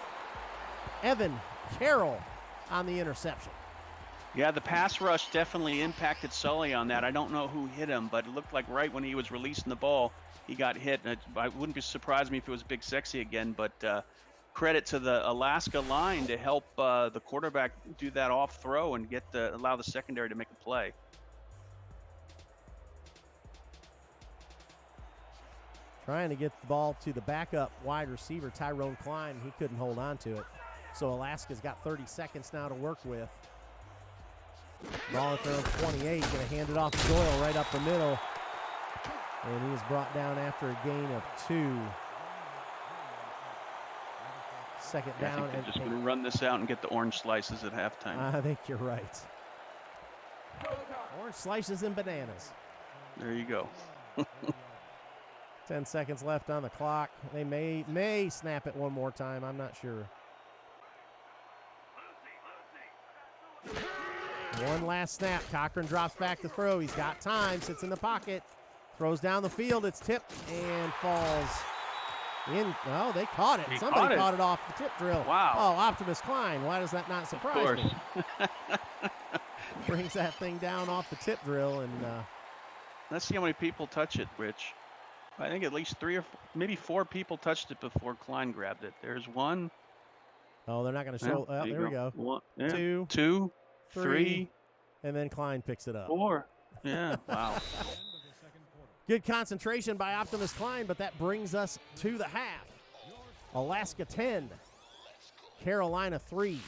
Evan Carroll on the interception. Yeah, the pass rush definitely impacted Sully on that. I don't know who hit him, but it looked like right when he was releasing the ball, he got hit. I wouldn't be surprised me if it was Big Sexy again, but credit to the Alaska line to help the quarterback do that off throw and allow the secondary to make a play. Trying to get the ball to the backup wide receiver, Tyrone Klein. He couldn't hold on to it. So Alaska's got 30 seconds now to work with. Ball at their own 28, going to hand it off to Doyle right up the middle. And he is brought down after a gain of 2. Second Yeah, I down. think they're just going to run this out and get the orange slices at halftime. I think you're right. Orange slices and bananas. There you go. 10 seconds left on the clock. They may snap it one more time. I'm not sure. One last snap. Cochran drops back to throw. He's got time. Sits in the pocket. Throws down the field. It's tipped and falls in. Oh, they caught it. He Somebody caught caught it off the tip drill. Wow. Oh, Optimus Klein. Why does that not surprise me? Of course. Brings that thing down off the tip drill. And Let's see how many people touch it, Rich. I think at least 3 or maybe 4 people touched it before Klein grabbed it. There's one. oh, they're not going to show. Yeah, There we go. One, yeah. 2, 2, 3, 3, and then Klein picks it up. 4. Yeah, wow. End of the second quarter. Good concentration by Optimus Klein, but that brings us to the half. Alaska 10, Carolina 3.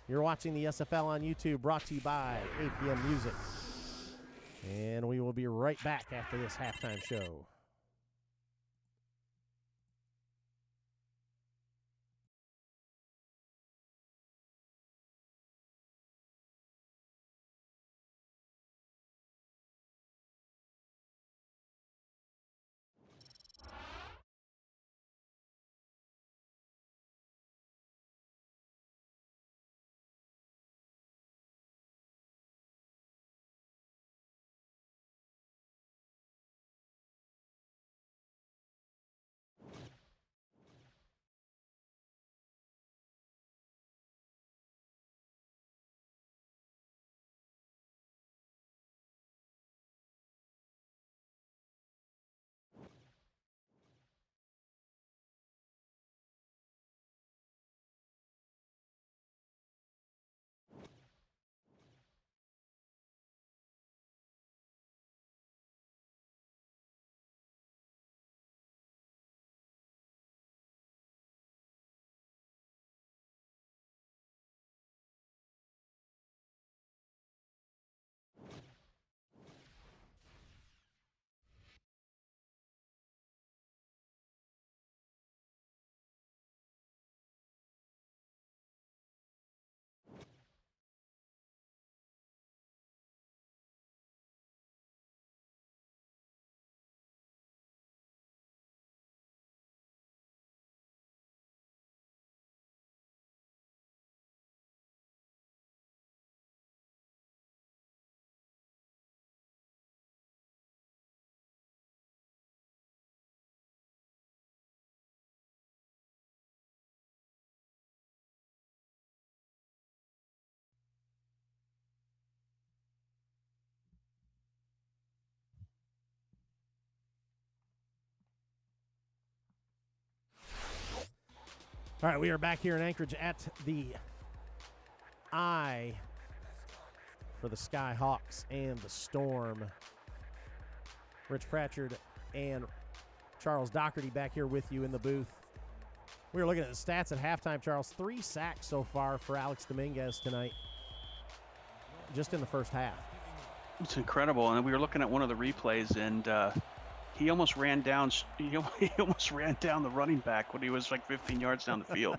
You're watching the SFL on YouTube, brought to you by APM Music. And we will be right back after this halftime show. All right, we are back here in Anchorage at the eye for the Skyhawks and the Storm. Rich Pratchard and Charles Doherty back here with you in the booth. We were looking at the stats at halftime, Charles. 3 sacks so far for Alex Dominguez tonight, just in the first half. It's incredible. And we were looking at one of the replays, and he almost ran down. He almost ran down the running back when he was like 15 yards down the field.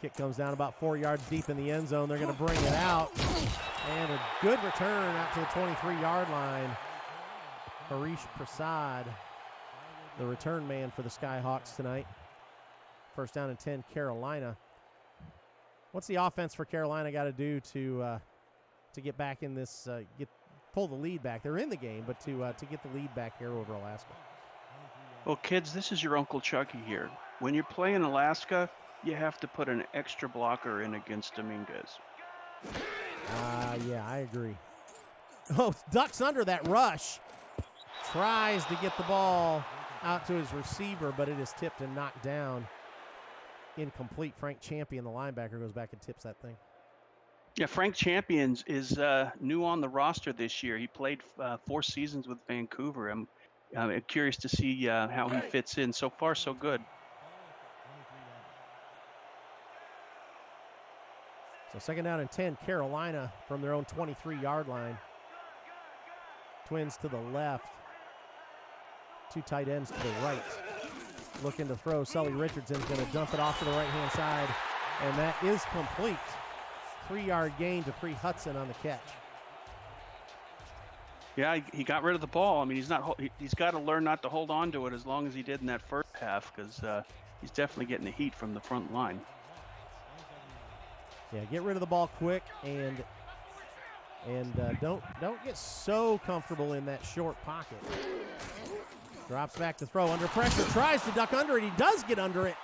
Kick comes down about 4 yards deep in the end zone. They're going to bring it out. And a good return out to the 23-yard line. Harish Prasad, the return man for the Skyhawks tonight. First down and 10, Carolina. What's the offense for Carolina got to do to get back in this, pull the lead back? They're in the game, but to get the lead back here over Alaska. Well, kids, this is your Uncle Chucky here. When you're playing Alaska, you have to put an extra blocker in against Dominguez. Yeah, I agree. Oh, ducks under that rush. Tries to get the ball out to his receiver, but it is tipped and knocked down. Incomplete. Frank Champion, the linebacker, goes back and tips that thing. Yeah, Frank Champions is new on the roster this year. He played 4 seasons with Vancouver. I'm curious to see how he fits in. So far, so good. So second down and 10, Carolina from their own 23-yard line. Twins to the left. 2 tight ends to the right. Looking to throw. Sully Richardson's going to dump it off to the right-hand side. And that is complete. 3-yard gain to Free Hudson on the catch. Yeah, he got rid of the ball. I mean, he's got to learn not to hold on to it as long as he did in that first half, because he's definitely getting the heat from the front line. Yeah, get rid of the ball quick and don't get so comfortable in that short pocket. Drops back to throw under pressure, tries to duck under it. He does get under it.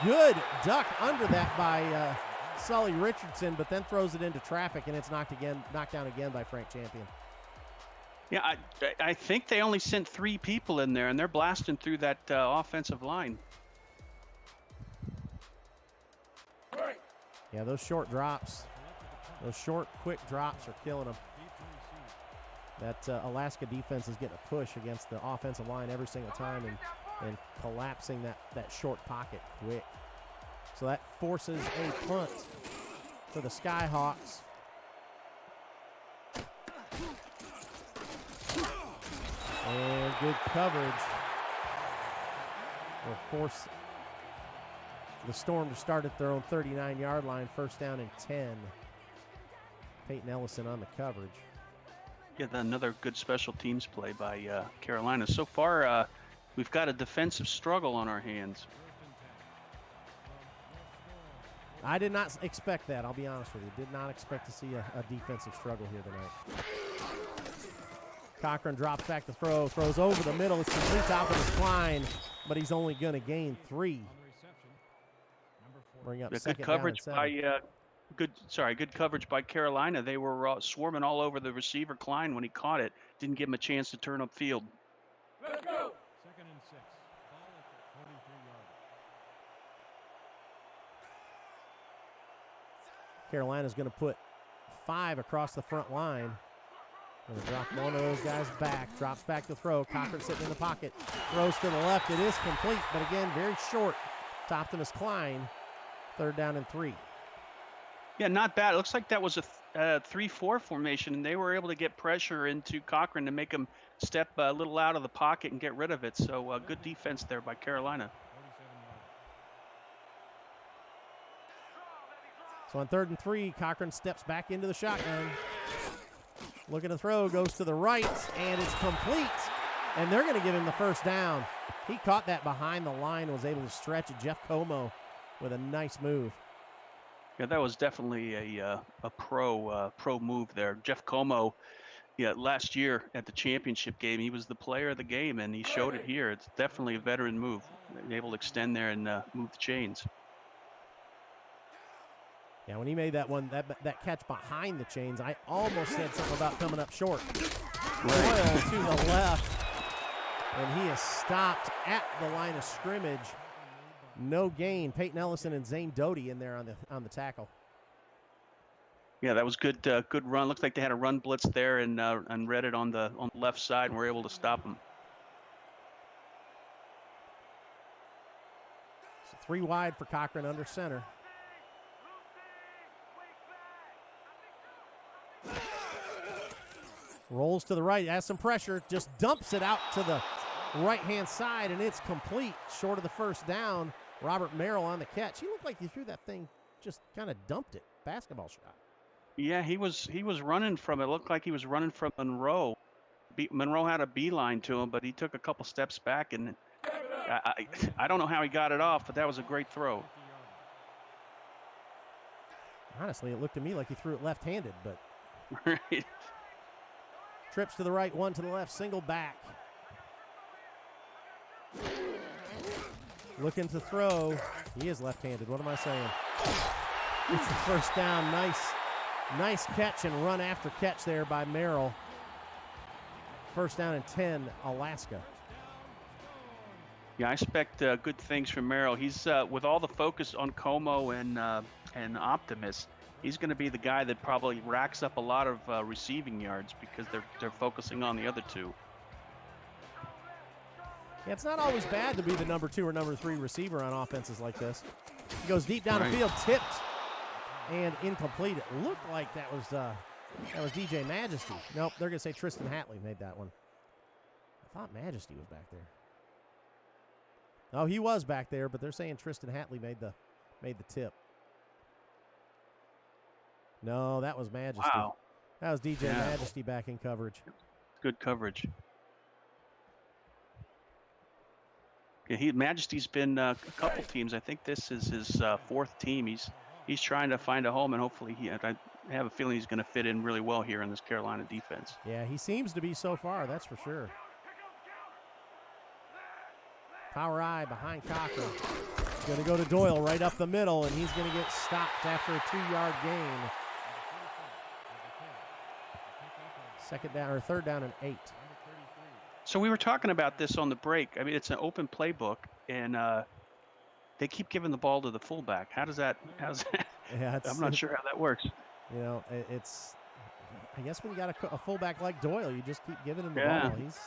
Good duck under that by Sully Richardson, but then throws it into traffic, and it's knocked down again by Frank Champion. Yeah, I think they only sent 3 people in there, and they're blasting through that offensive line. Yeah, those short drops, those short, quick drops are killing them. That Alaska defense is getting a push against the offensive line every single time and collapsing that short pocket quick. So that forces a punt for the Skyhawks. And good coverage will force the Storm to start at their own 39-yard line, first down and 10. Peyton Ellison on the coverage. Yeah, another good special teams play by Carolina. So far, we've got a defensive struggle on our hands. I did not expect that, I'll be honest with you. Did not expect to see a defensive struggle here tonight. Cochran drops back to throw, throws over the middle. It's complete top of his line, but he's only going to gain 3. Bring up Good coverage by good coverage by Carolina. They were swarming all over the receiver Klein when he caught it. Didn't give him a chance to turn upfield. Let's go. 2nd and 6. Ball at the 43-yard. Carolina's going to put 5 across the front line. Going to drop one of those guys back. Drops back to throw. Cochran sitting in the pocket. Throws to the left. It is complete, but again, very short. Top to Miss Klein. 3rd down and 3. Yeah, not bad. It looks like that was a 3-4 formation, and they were able to get pressure into Cochran to make him step a little out of the pocket and get rid of it. So good defense there by Carolina. 47 yards. So on 3rd and 3, Cochran steps back into the shotgun. Looking to throw, goes to the right, and it's complete. And they're going to give him the first down. He caught that behind the line, was able to stretch it. Jeff Como with a nice move. Yeah, that was definitely a pro move there. Jeff Como, last year at the championship game, he was the player of the game, and he showed it here. It's definitely a veteran move, able to extend there and move the chains. Yeah, when he made that that catch behind the chains, I almost said something about coming up short. Doyle to the left. And he is stopped at the line of scrimmage. No gain. Peyton Ellison and Zane Doty in there on the tackle. Yeah, that was good. Good run. Looks like they had a run blitz there and read it on the left side, and were able to stop him. So 3 wide for Cochran under center. Rolls to the right, has some pressure, just dumps it out to the right-hand side, and it's complete, short of the first down. Robert Merrill on the catch. He looked like he threw that thing, just kind of dumped it. Basketball shot. Yeah, he was running from it. Looked like he was running from Monroe. Monroe had a beeline to him, but he took a couple steps back, and I don't know how he got it off, but that was a great throw. Honestly, it looked to me like he threw it left-handed, but Right. trips to the right, one to the left, single back. Looking to throw. He is left-handed. What am I saying? It's the first down. Nice catch and run after catch there by Merrill. First down and 10, Alaska. Yeah, I expect good things from Merrill. He's with all the focus on Como and Optimus. He's going to be the guy that probably racks up a lot of receiving yards because they're focusing on the other two. Yeah, it's not always bad to be the number 2 or number 3 receiver on offenses like this. He goes deep down the field, tipped and incomplete. It looked like that was DJ Majesty. Nope, they're going to say Tristan Hatley made that one. I thought Majesty was back there. Oh, he was back there, but they're saying Tristan Hatley made the tip. No, that was Majesty. Wow. That was DJ Majesty back in coverage. Good coverage. Yeah, Majesty's been a couple teams. I think this is his 4th team. He's trying to find a home, and hopefully I have a feeling he's going to fit in really well here in this Carolina defense. Yeah, he seems to be so far, that's for sure. Power I behind Cochran. Going to go to Doyle right up the middle, and he's going to get stopped after a 2-yard gain. Second down or third down and 8. So we were talking about this on the break. I mean, it's an open playbook, and they keep giving the ball to the fullback. How's that? Yeah, I'm not sure how that works. You know, it's. I guess when you got a fullback like Doyle, you just keep giving him the ball. He's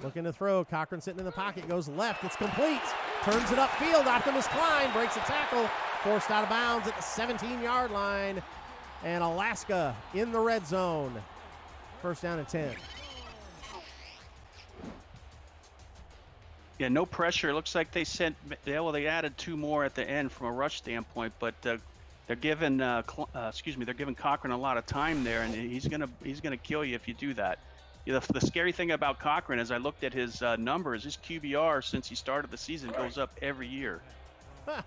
looking to throw. Cochran sitting in the pocket, goes left. It's complete. Turns it upfield. Optimus Klein breaks a tackle. Forced out of bounds at the 17-yard line. And Alaska in the red zone. First down and 10. Yeah, no pressure. It looks like they they added 2 more at the end from a rush standpoint, but they're giving Cochran a lot of time there, and he's gonna kill you if you do that. You know, the scary thing about Cochran, as I looked at his numbers, his QBR since he started the season goes up every year. Huh.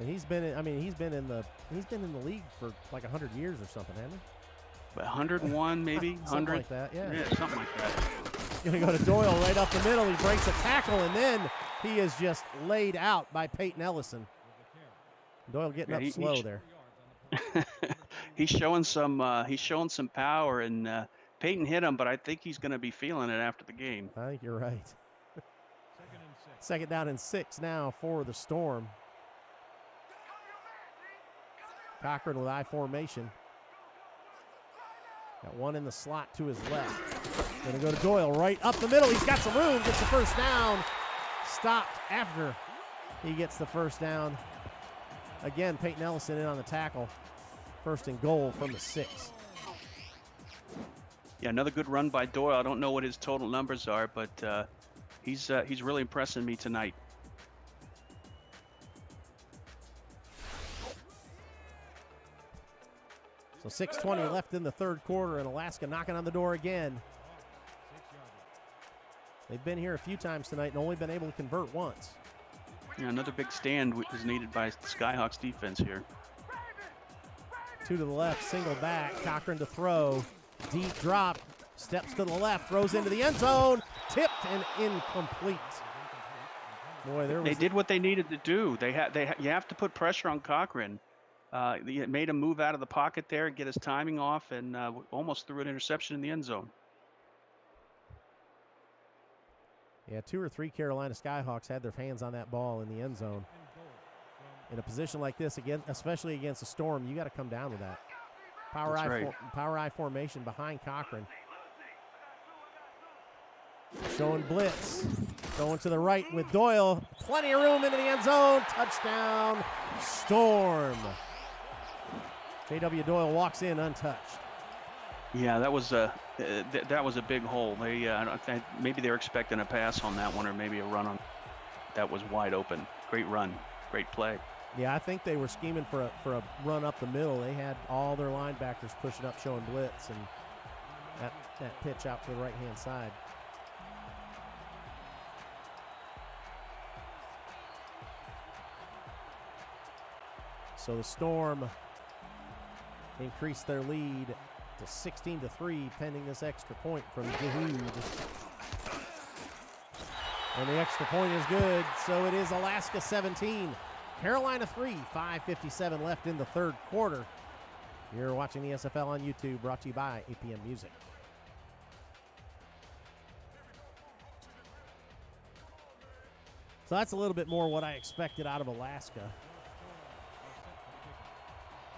And he's been in the league for like 100 years or something, hasn't he? 101 maybe. Something 100. like that, yeah. Yeah, something like that. Going to go to Doyle right up the middle. He breaks a tackle, and then he is just laid out by Peyton Ellison. Doyle getting up slow there. He's showing some power, and Peyton hit him, but I think he's going to be feeling it after the game. I think you're right. Second down and 6 now for the Storm. Cochran with I formation. Got one in the slot to his left. Going to go to Doyle right up the middle. He's got some room. Gets the first down. Stopped after he gets the first down. Again, Peyton Ellison in on the tackle. First and goal from the 6. Yeah, another good run by Doyle. I don't know what his total numbers are, but he's really impressing me tonight. So 6:20 left in the third quarter, and Alaska knocking on the door again. They've been here a few times tonight and only been able to convert once. Yeah, another big stand is needed by the Skyhawks defense here. 2 to the left, single back, Cochran to throw. Deep drop, steps to the left, throws into the end zone, tipped and incomplete. Boy, They did what they needed to do. You have to put pressure on Cochran. He made him move out of the pocket there, get his timing off, and almost threw an interception in the end zone. Yeah, 2 or 3 Carolina Skyhawks had their hands on that ball in the end zone. In a position like this, again, especially against a storm, you got to come down with that. Power eye formation behind Cochran. Showing blitz. Going to the right with Doyle. Plenty of room into the end zone. Touchdown, Storm. J.W. Doyle walks in untouched. Yeah, that was a big hole. Maybe they were expecting a pass on that one, or maybe a run on. That was wide open. Great run, great play. Yeah, I think they were scheming for a run up the middle. They had all their linebackers pushing up, showing blitz, and that pitch out to the right-hand side. So the Storm increased their lead to 16-3, pending this extra point from Dahoud. And the extra point is good, so it is Alaska 17, Carolina 3, 5:57 left in the third quarter. You're watching the SFL on YouTube, brought to you by APM Music. So that's a little bit more what I expected out of Alaska.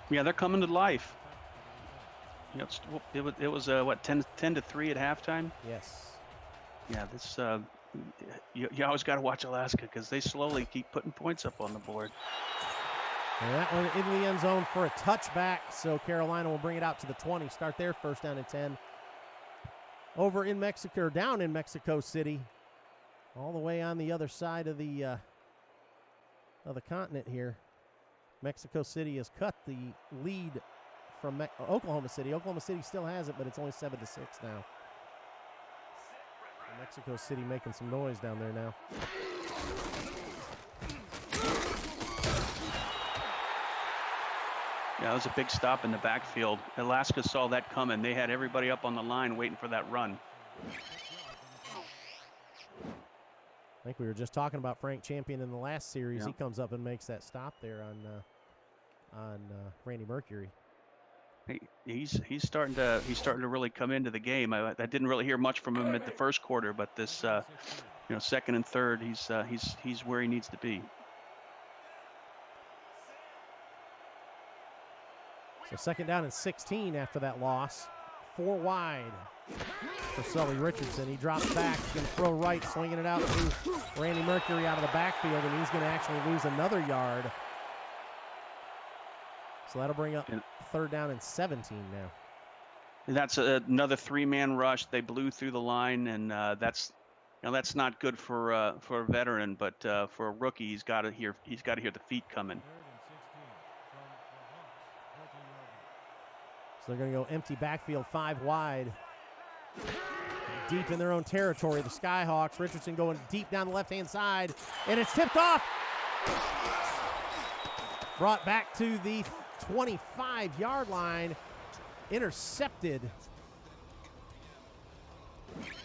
Yeah, they're coming to life. It was 10-3 at halftime? Yes. Yeah, this you always got to watch Alaska because they slowly keep putting points up on the board. And that one in the end zone for a touchback, so Carolina will bring it out to the 20, start their first down and 10. Over in Mexico, or down in Mexico City, all the way on the other side of the continent here. Mexico City has cut the lead from Oklahoma City. Oklahoma City still has it, but it's only 7-6 now. Mexico City making some noise down there now. Yeah, that was a big stop in the backfield. Alaska saw that coming. They had everybody up on the line waiting for that run. I think we were just talking about Frank Champion in the last series. Yeah. He comes up and makes that stop there on Randy Mercury. He's starting to really come into the game. I didn't really hear much from him at the first quarter, but this second and third, he's where he needs to be. So second down and 16 after that loss. 4 wide for Sully Richardson. He drops back. He's going to throw right, swinging it out to Randy Mercury out of the backfield, and he's going to actually lose another yard. So that'll bring up third down and 17 now. That's another 3-man rush. They blew through the line, and that's not good for a veteran, but for a rookie, he's got to hear the feet coming. So they're going to go empty backfield, 5 wide. Deep in their own territory, the Skyhawks. Richardson going deep down the left-hand side, and it's tipped off. Brought back to the 25-yard line. Intercepted.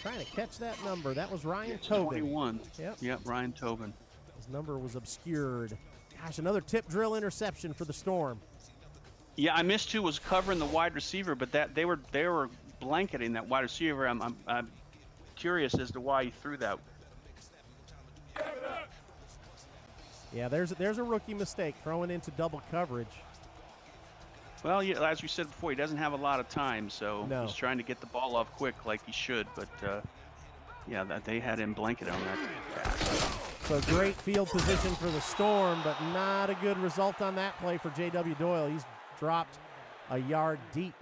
Trying to catch that number. That was Ryan Tobin. 21. Yep, Ryan Tobin. His number was obscured. Gosh, another tip drill interception for the Storm. Yeah, I missed who was covering the wide receiver, but they were blanketing that wide receiver. I'm curious as to why he threw that. Yeah, there's a rookie mistake, throwing into double coverage. Well, yeah, as we said before, he doesn't have a lot of time, so he's trying to get the ball off quick like he should. But they had him blanketed on that pass. So great field position for the Storm, but not a good result on that play for J.W. Doyle. He's dropped a yard deep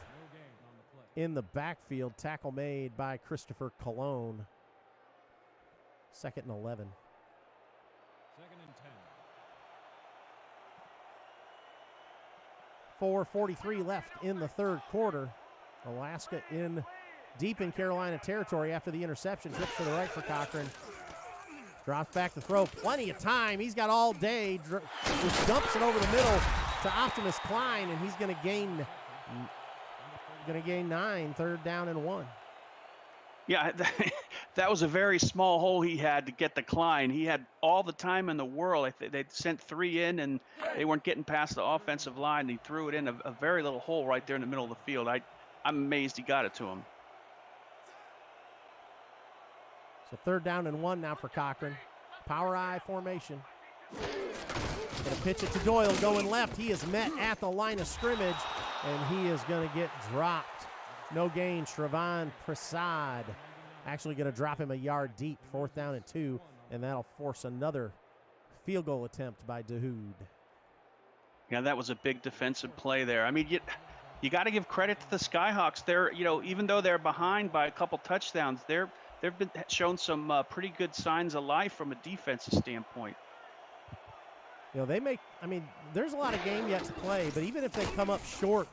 in the backfield. Tackle made by Christopher Colon. 2nd and 11. 2nd and 10. 4:43 left in the third quarter. Alaska deep in Carolina territory after the interception. Tips to the right for Cochran. Drops back to throw. Plenty of time. He's got all day. Just dumps it over the middle to Optimus Klein, and he's going to gain 9, 3rd down and 1. Yeah, That was a very small hole he had to get the Klein. He had all the time in the world. They sent 3 in, and they weren't getting past the offensive line. He threw it in a very little hole right there in the middle of the field. I'm amazed he got it to him. So 3rd down and 1 now for Cochran. Power I formation. Gonna pitch it to Doyle going left. He is met at the line of scrimmage, and he is gonna get dropped. No gain. Shravan Prasad actually gonna drop him a yard deep. 4th down and 2, and that'll force another field goal attempt by Dahoud. Yeah, that was a big defensive play there. I mean, you got to give credit to the Skyhawks. They're, even though they're behind by a couple touchdowns, they've been shown some pretty good signs of life from a defensive standpoint. There's a lot of game yet to play, but even if they come up short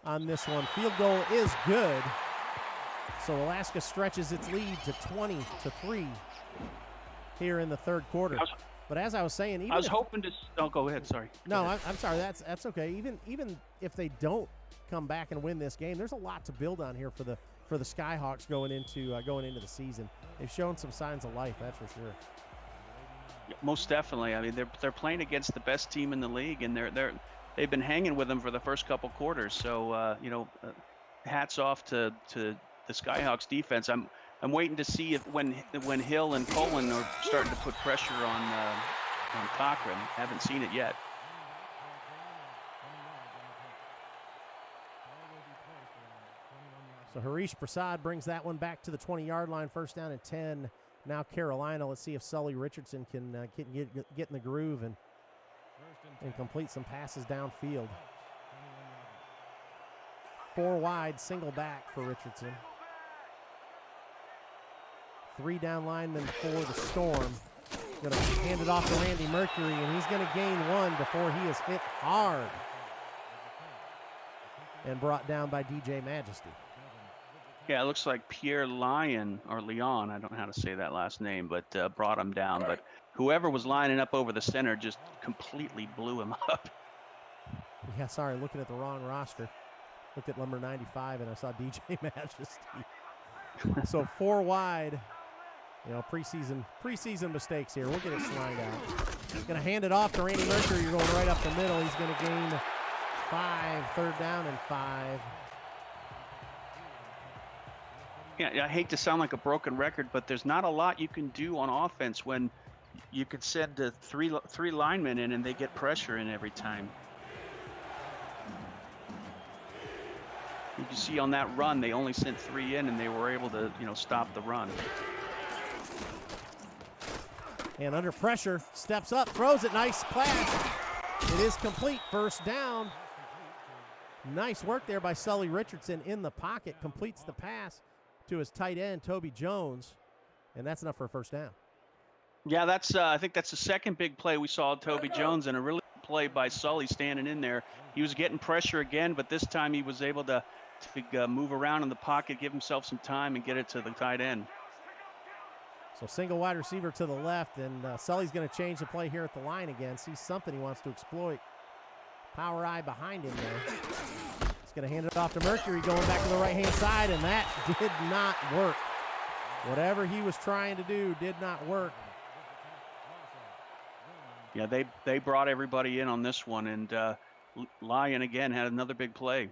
on this one, field goal is good. So Alaska stretches its lead to 20-3 here in the 3rd quarter. But as I was saying, I was hoping to. Oh, go ahead. Sorry. No, I'm sorry. That's okay. Even if they don't come back and win this game, there's a lot to build on here for the Skyhawks going into the season. They've shown some signs of life, that's for sure. Most definitely. I mean, they're playing against the best team in the league, and they've been hanging with them for the first couple quarters. So hats off to the Skyhawks defense. I'm waiting to see if when Hill and Cullen are starting to put pressure on Cochran. Haven't seen it yet. So Harish Prasad brings that one back to the 20-yard line. 1st down and 10. Now Carolina. Let's see if Sully Richardson can get in the groove and complete some passes downfield. 4 wide, single back for Richardson. 3 down linemen for the Storm. Going to hand it off to Randy Mercury, and he's going to gain 1 before he is hit hard and brought down by DJ Majesty. Yeah, it looks like Pierre Lyon, or Leon, I don't know how to say that last name, but brought him down. But whoever was lining up over the center just completely blew him up. Yeah, sorry, looking at the wrong roster. Looked at number 95, and I saw DJ Majesty. So 4 wide. Preseason mistakes here. We'll get it slide out. Going to hand it off to Randy Mercury. You're going right up the middle. He's going to gain 5, 3rd down and 5. Yeah, I hate to sound like a broken record, but there's not a lot you can do on offense when you could send three linemen in and they get pressure in every time. You can see on that run, they only sent 3 in and they were able to, stop the run. And under pressure, steps up, throws it, nice pass. It is complete, 1st down. Nice work there by Sully Richardson in the pocket, completes the pass to his tight end, Toby Jones, and that's enough for a 1st down. Yeah, I think that's the second big play we saw of Toby Jones, and a really good play by Sully standing in there. He was getting pressure again, but this time he was able to move around in the pocket, give himself some time, and get it to the tight end. So single wide receiver to the left, and Sully's going to change the play here at the line again. Sees something he wants to exploit. Power I behind him there. He's going to hand it off to Mercury, going back to the right-hand side, and that did not work. Whatever he was trying to do did not work. Yeah, they brought everybody in on this one, and Lyon again had another big play.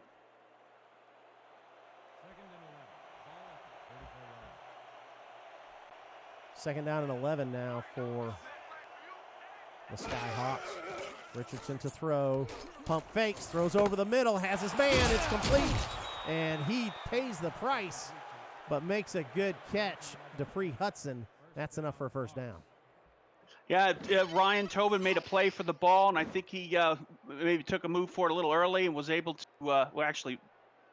Second down and 11 now for the Skyhawks. Richardson to throw. Pump fakes, throws over the middle, has his man, it's complete. And he pays the price, but makes a good catch. Dupree Hudson, that's enough for a 1st down. Yeah, Ryan Tobin made a play for the ball, and I think he maybe took a move for it a little early and was able to,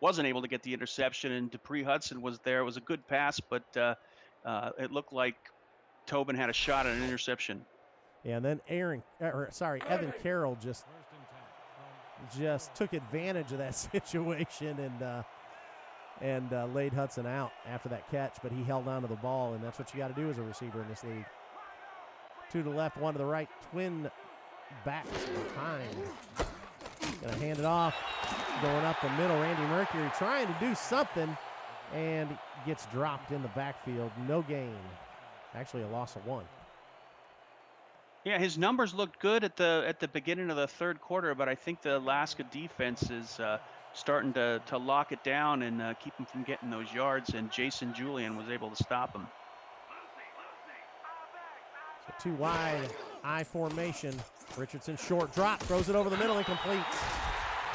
wasn't able to get the interception, and Dupree Hudson was there. It was a good pass, but it looked like Tobin had a shot at an interception. Yeah, and then Evan Carroll just took advantage of that situation and laid Hudson out after that catch, but he held on to the ball, and that's what you got to do as a receiver in this league. 2 to the left, 1 to the right, twin backs behind. Gonna hand it off, going up the middle. Randy Mercury trying to do something, and gets dropped in the backfield. No gain. Actually, a loss of 1. Yeah, his numbers looked good at the beginning of the third quarter, but I think the Alaska defense is starting to lock it down and keep him from getting those yards, and Jason Julian was able to stop him. So 2 wide, I formation. Richardson short drop, throws it over the middle, incomplete.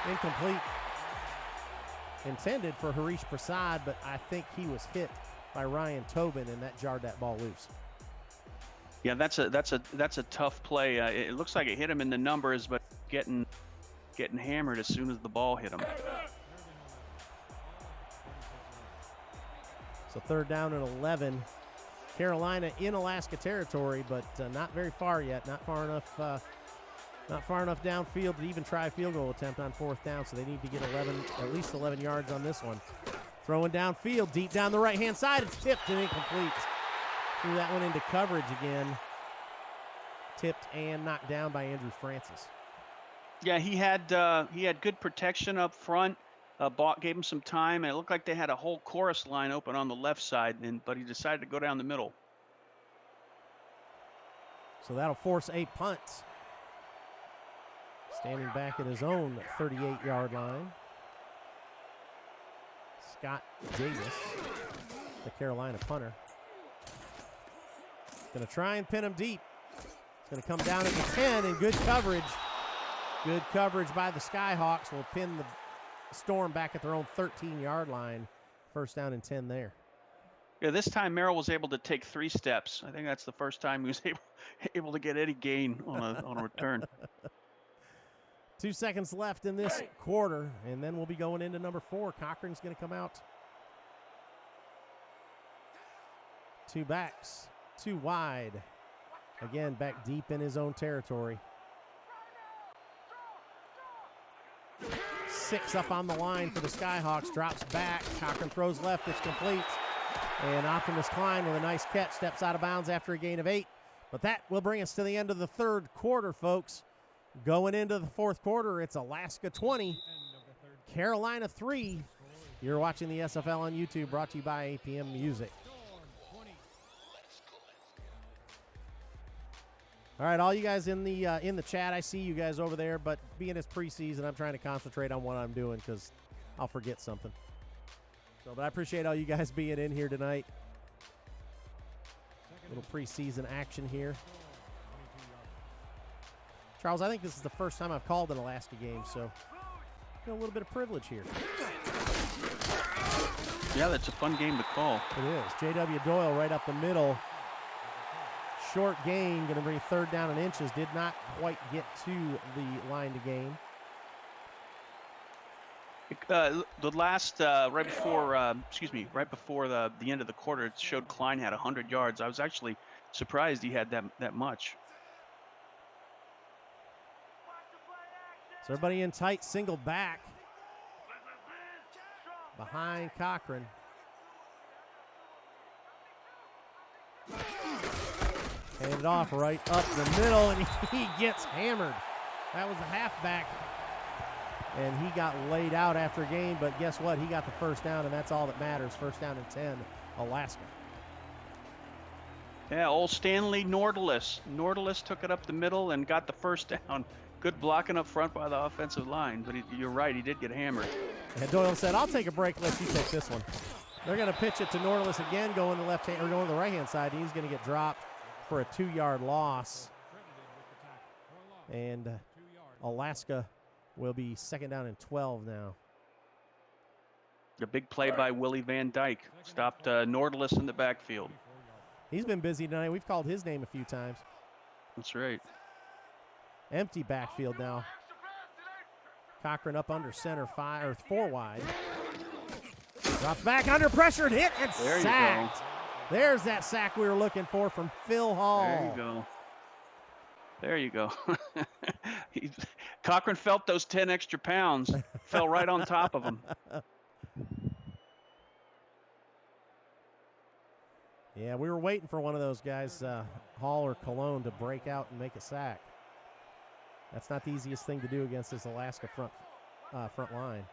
Incomplete. Intended for Harish Prasad, but I think he was hit by Ryan Tobin, and that jarred that ball loose. Yeah, that's a tough play. It looks like it hit him in the numbers, but getting hammered as soon as the ball hit him. So 3rd down and 11. Carolina in Alaska territory, but not very far yet. Not far enough downfield to even try a field goal attempt on 4th down. So they need to get at least 11 yards on this one. Throwing downfield, deep down the right-hand side. It's tipped and incomplete. Threw that one into coverage again. Tipped and knocked down by Andrew Francis. Yeah, he had good protection up front. Bott gave him some time, and it looked like they had a whole chorus line open on the left side, but he decided to go down the middle. So that'll force a punt. Standing back at his own 38-yard line. Scott Davis, the Carolina punter. Going to try and pin him deep. It's going to come down at the 10, and good coverage. Good coverage by the Skyhawks will pin the Storm back at their own 13-yard line. 1st down and 10 there. Yeah, this time Merrill was able to take 3 steps. I think that's the first time he was able to get any gain on a return. 2 seconds left in this quarter, and then we'll be going into number 4. Cochran's going to come out. 2 backs, 2 wide. Again, back deep in his own territory. 6 up on the line for the Skyhawks. Drops back. Cochran throws left. It's complete. And Optimus Klein with a nice catch steps out of bounds after a gain of 8. But that will bring us to the end of the 3rd quarter, folks. Going into the 4th quarter, it's Alaska 20, Carolina 3. You're watching the SFL on YouTube, brought to you by APM Music. All right, all you guys in the chat, I see you guys over there, but being it's preseason, I'm trying to concentrate on what I'm doing because I'll forget something. So, but I appreciate all you guys being in here tonight. Little preseason action here. Charles, I think this is the first time I've called an Alaska game, so got a little bit of privilege here. Yeah, that's a fun game to call. It is. J.W. Doyle right up the middle. Short gain, going to bring 3rd down and inches. Did not quite get to the line to gain. The last, right before the end of the quarter, it showed Klein had 100 yards. I was actually surprised he had that much. So everybody in tight, single back. Behind Cochran. Handed off right up the middle, and he gets hammered. That was the halfback, and he got laid out after a game, but guess what? He got the 1st down, and that's all that matters. 1st down and 10, Alaska. Yeah, old Stanley Nordalis. Nordalis took it up the middle and got the 1st down. Good blocking up front by the offensive line, but you're right, he did get hammered. And Doyle said, "I'll take a break unless you take this one." They're going to pitch it to Nordalis again, going to the left hand or going to the right-hand side. He's going to get dropped for a 2-yard loss. And Alaska will be 2nd down and 12 now. A big play by Willie Van Dyke. Stopped Nordalis in the backfield. He's been busy tonight. We've called his name a few times. That's right. Empty backfield now. Cochran up under center, 4 wide. Drops back under pressure and hit and There sacked. You go. There's that sack we were looking for from Phil Hall. There you go. Cochran felt those 10 extra pounds. Fell right on top of him. Yeah, we were waiting for one of those guys, Hall or Cologne, to break out and make a sack. That's not the easiest thing to do against this Alaska front line.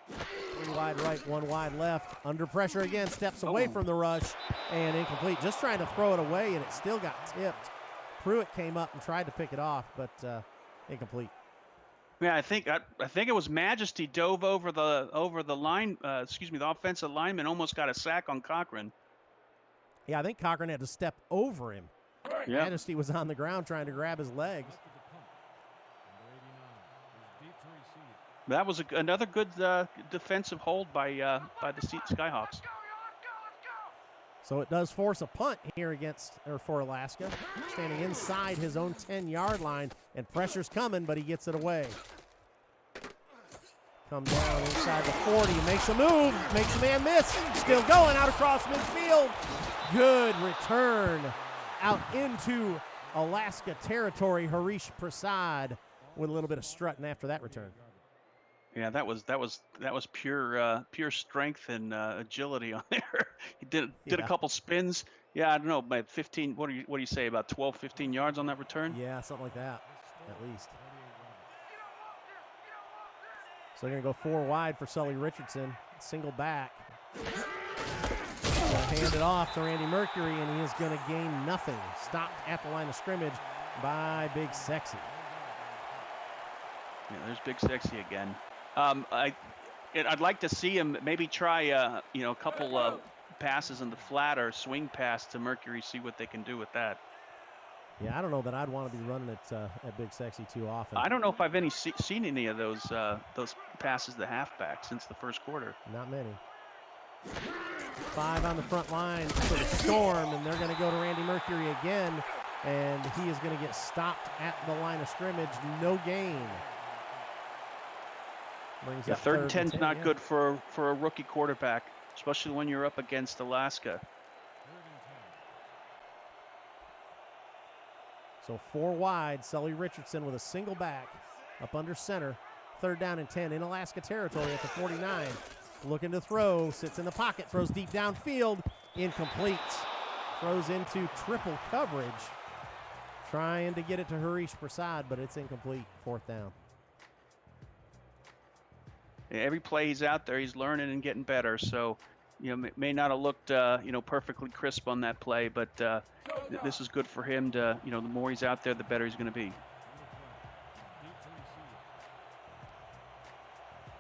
3 wide right, 1 wide left. Under pressure again, steps away from the rush, and incomplete. Just trying to throw it away, and it still got tipped. Pruitt came up and tried to pick it off, but incomplete. Yeah, I think it was Majesty dove over the line. The offensive lineman almost got a sack on Cochran. Yeah, I think Cochran had to step over him. Yeah. Majesty was on the ground trying to grab his legs. That was another good defensive hold by the Skyhawks. So it does force a punt here for Alaska. Standing inside his own 10-yard line, and pressure's coming, but he gets it away. Come down inside the 40, makes a move, makes a man miss. Still going out across midfield. Good return out into Alaska territory. Harish Prasad with a little bit of strutting after that return. Yeah, that was pure strength and agility on there. He did a couple spins. Yeah, I don't know, about 15. What do you say, about 12, 15 yards on that return? Yeah, something like that, at least. So they're going to go 4 wide for Sully Richardson. Single back. Hand it off to Randy Mercury, and he is going to gain nothing. Stopped at the line of scrimmage by Big Sexy. Yeah, there's Big Sexy again. I'd like to see him maybe try a couple passes in the flat or swing pass to Mercury, see what they can do with that. Yeah, I don't know that I'd want to be running it at Big Sexy too often. I don't know if I've seen any of those passes to halfback since the first quarter. Not many. 5 on the front line for the Storm, and they're going to go to Randy Mercury again, and he is going to get stopped at the line of scrimmage. No gain. Brings up 3rd and 10 is not yeah. good for a rookie quarterback, especially when you're up against Alaska. So 4 wide, Sully Richardson with a single back up under center. 3rd down and 10 in Alaska territory at the 49. Looking to throw, sits in the pocket, throws deep downfield, incomplete. Throws into triple coverage. Trying to get it to Harish Prasad, but it's incomplete. 4th down. Every play he's out there, he's learning and getting better. So, may not have looked, perfectly crisp on that play, but this is good for him to, the more he's out there, the better he's going to be.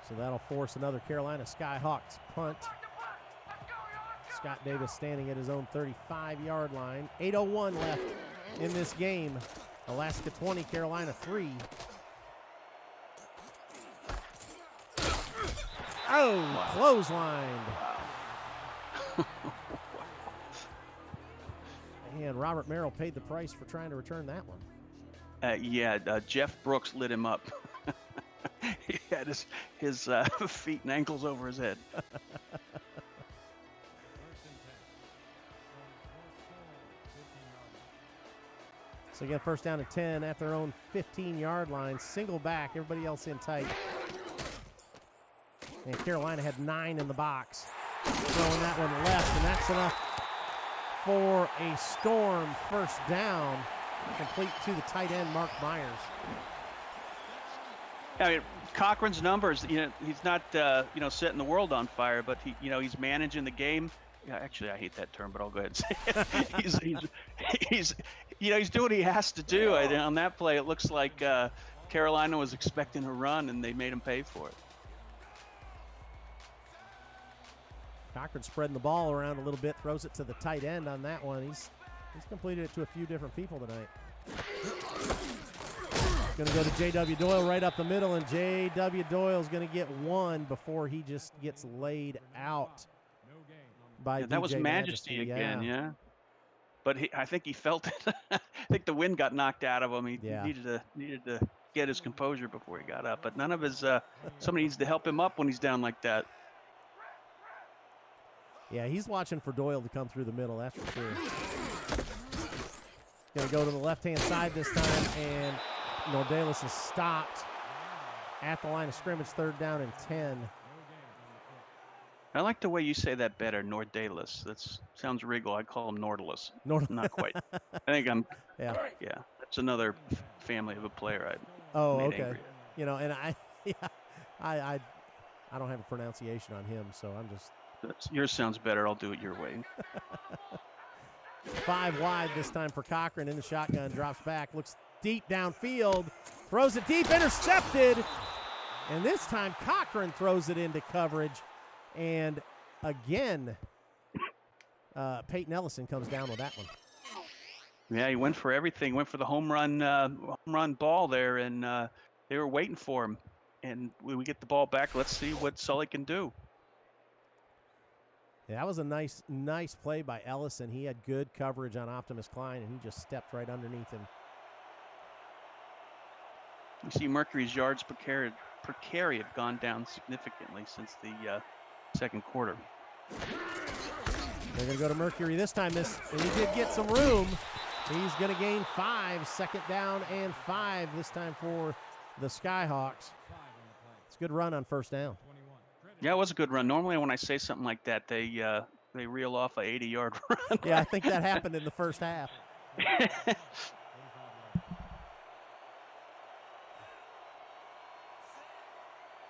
So that'll force another Carolina Skyhawks punt. Scott Davis standing at his own 35-yard line. 8:01 left in this game. Alaska 20, Carolina 3. Oh, wow. Clotheslined. And Robert Merrill paid the price for trying to return that one. Jeff Brooks lit him up. He had his feet and ankles over his head. So again, 1st down and 10 at their own 15-yard line. Single back, everybody else in tight. And Carolina had 9 in the box. Throwing that one left, and that's enough for a Storm 1st down. Complete to the tight end, Mark Myers. I mean, Cochran's numbers, he's not, setting the world on fire, but he's managing the game. Yeah, actually, I hate that term, but I'll go ahead and say it. he's doing what he has to do. And on that play, it looks like Carolina was expecting a run, and they made him pay for it. Cochran spreading the ball around a little bit, throws it to the tight end on that one. He's completed it to a few different people tonight. Going to go to J.W. Doyle right up the middle, and J.W. Doyle's going to get 1 before he just gets laid out by that was Majesty again, yeah. But I think he felt it. I think the wind got knocked out of him. He needed to get his composure before he got up. But none of his somebody needs to help him up when he's down like that. Yeah, he's watching for Doyle to come through the middle, that's for sure. Going to go to the left-hand side this time, and Nordalis is stopped at the line of scrimmage, 3rd down and 10. I like the way you say that better, Nordalis. That sounds regal. I call him Nordalis. Not quite. I think I'm. Yeah. That's another family of a player. Okay. Angry. And I I don't have a pronunciation on him, so I'm just Yours sounds better. I'll do it your way. 5 wide this time for Cochran in the shotgun. Drops back, looks deep downfield, throws it deep, intercepted. And this time Cochran throws it into coverage. And again, Peyton Ellison comes down with that one. Yeah, he went for everything. Went for the home run ball there, and they were waiting for him. And when we get the ball back, let's see what Sully can do. Yeah, that was a nice play by Ellison. He had good coverage on Optimus Klein, and he just stepped right underneath him. You see Mercury's yards per carry have gone down significantly since the second quarter. They're going to go to Mercury this time. And he did get some room. He's going to gain 5, second down and 5 this time for the Skyhawks. It's a good run on first down. Yeah, it was a good run. Normally when I say something like that, they reel off a 80-yard run. Yeah, I think that happened in the first half.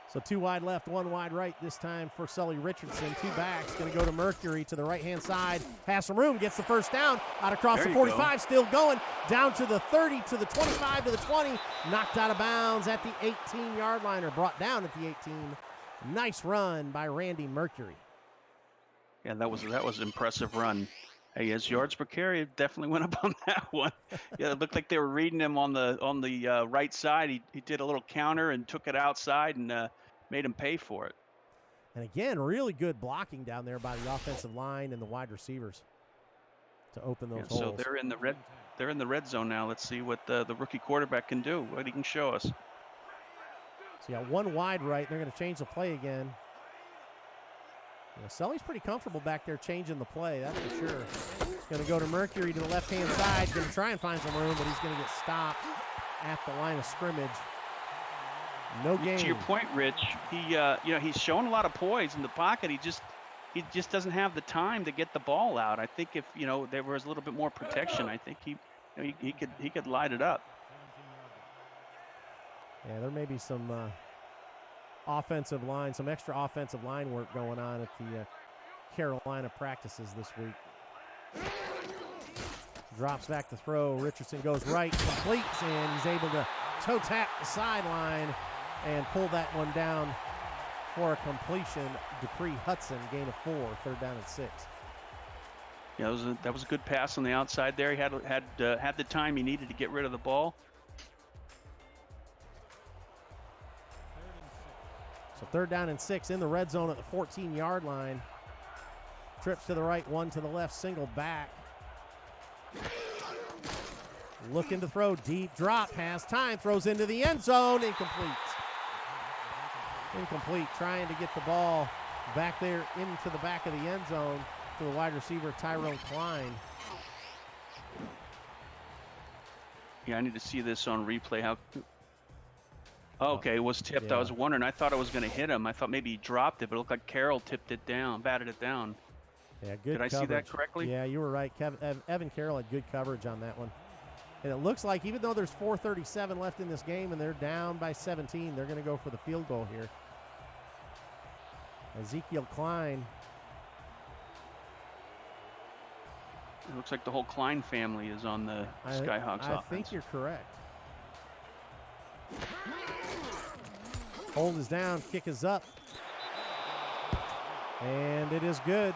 So 2 wide left, 1 wide right this time for Sully Richardson. 2 backs, going to go to Mercury to the right-hand side. Has some room, gets the first down. Out across There the you 45, still going. Down to the 30, to the 25, to the 20. Knocked out of bounds at the 18-yard line, or brought down at the 18. Nice run by Randy Mercury. Yeah, that was an impressive run. Hey, his yards per carry definitely went up on that one. Yeah, it looked like they were reading him on the right side. He did a little counter and took it outside and made him pay for it. And again, really good blocking down there by the offensive line and the wide receivers to open those holes. So they're in the red zone now. Let's see what the rookie quarterback can do. What he can show us. So you got 1 wide right. They're going to change the play again. Sully's pretty comfortable back there changing the play, that's for sure. Going to go to Mercury to the left-hand side. Going to try and find some room, but he's going to get stopped at the line of scrimmage. No gain. To your point, Rich, he's showing a lot of poise in the pocket. He just doesn't have the time to get the ball out. I think if there was a little bit more protection, I think he could light it up. Yeah, there may be some some extra offensive line work going on at the Carolina practices this week. Drops back to throw. Richardson goes right, completes, and he's able to toe tap the sideline and pull that one down for a completion. Dupree Hudson, gain of 4, 3rd down and 6. Yeah, that was a good pass on the outside there. He had the time he needed to get rid of the ball. So 3rd down and 6 in the red zone at the 14-yard line. Trips to the right, 1 to the left, single back. Looking to throw, deep drop, has time, throws into the end zone, incomplete. Incomplete, trying to get the ball back there into the back of the end zone to the wide receiver, Tyrone Klein. Yeah, I need to see this on replay. Okay, it was tipped. Yeah. I was wondering. I thought it was going to hit him. I thought maybe he dropped it, but it looked like Carroll batted it down. Yeah, good Did I coverage. see that correctly? Yeah, you were right. Evan Carroll had good coverage on that one. And it looks like even though there's 4:37 left in this game and they're down by 17, they're going to go for the field goal here. Ezekiel Klein. It looks like the whole Klein family is on the Skyhawks offense. I think you're correct. Hold is down, kick is up. And it is good.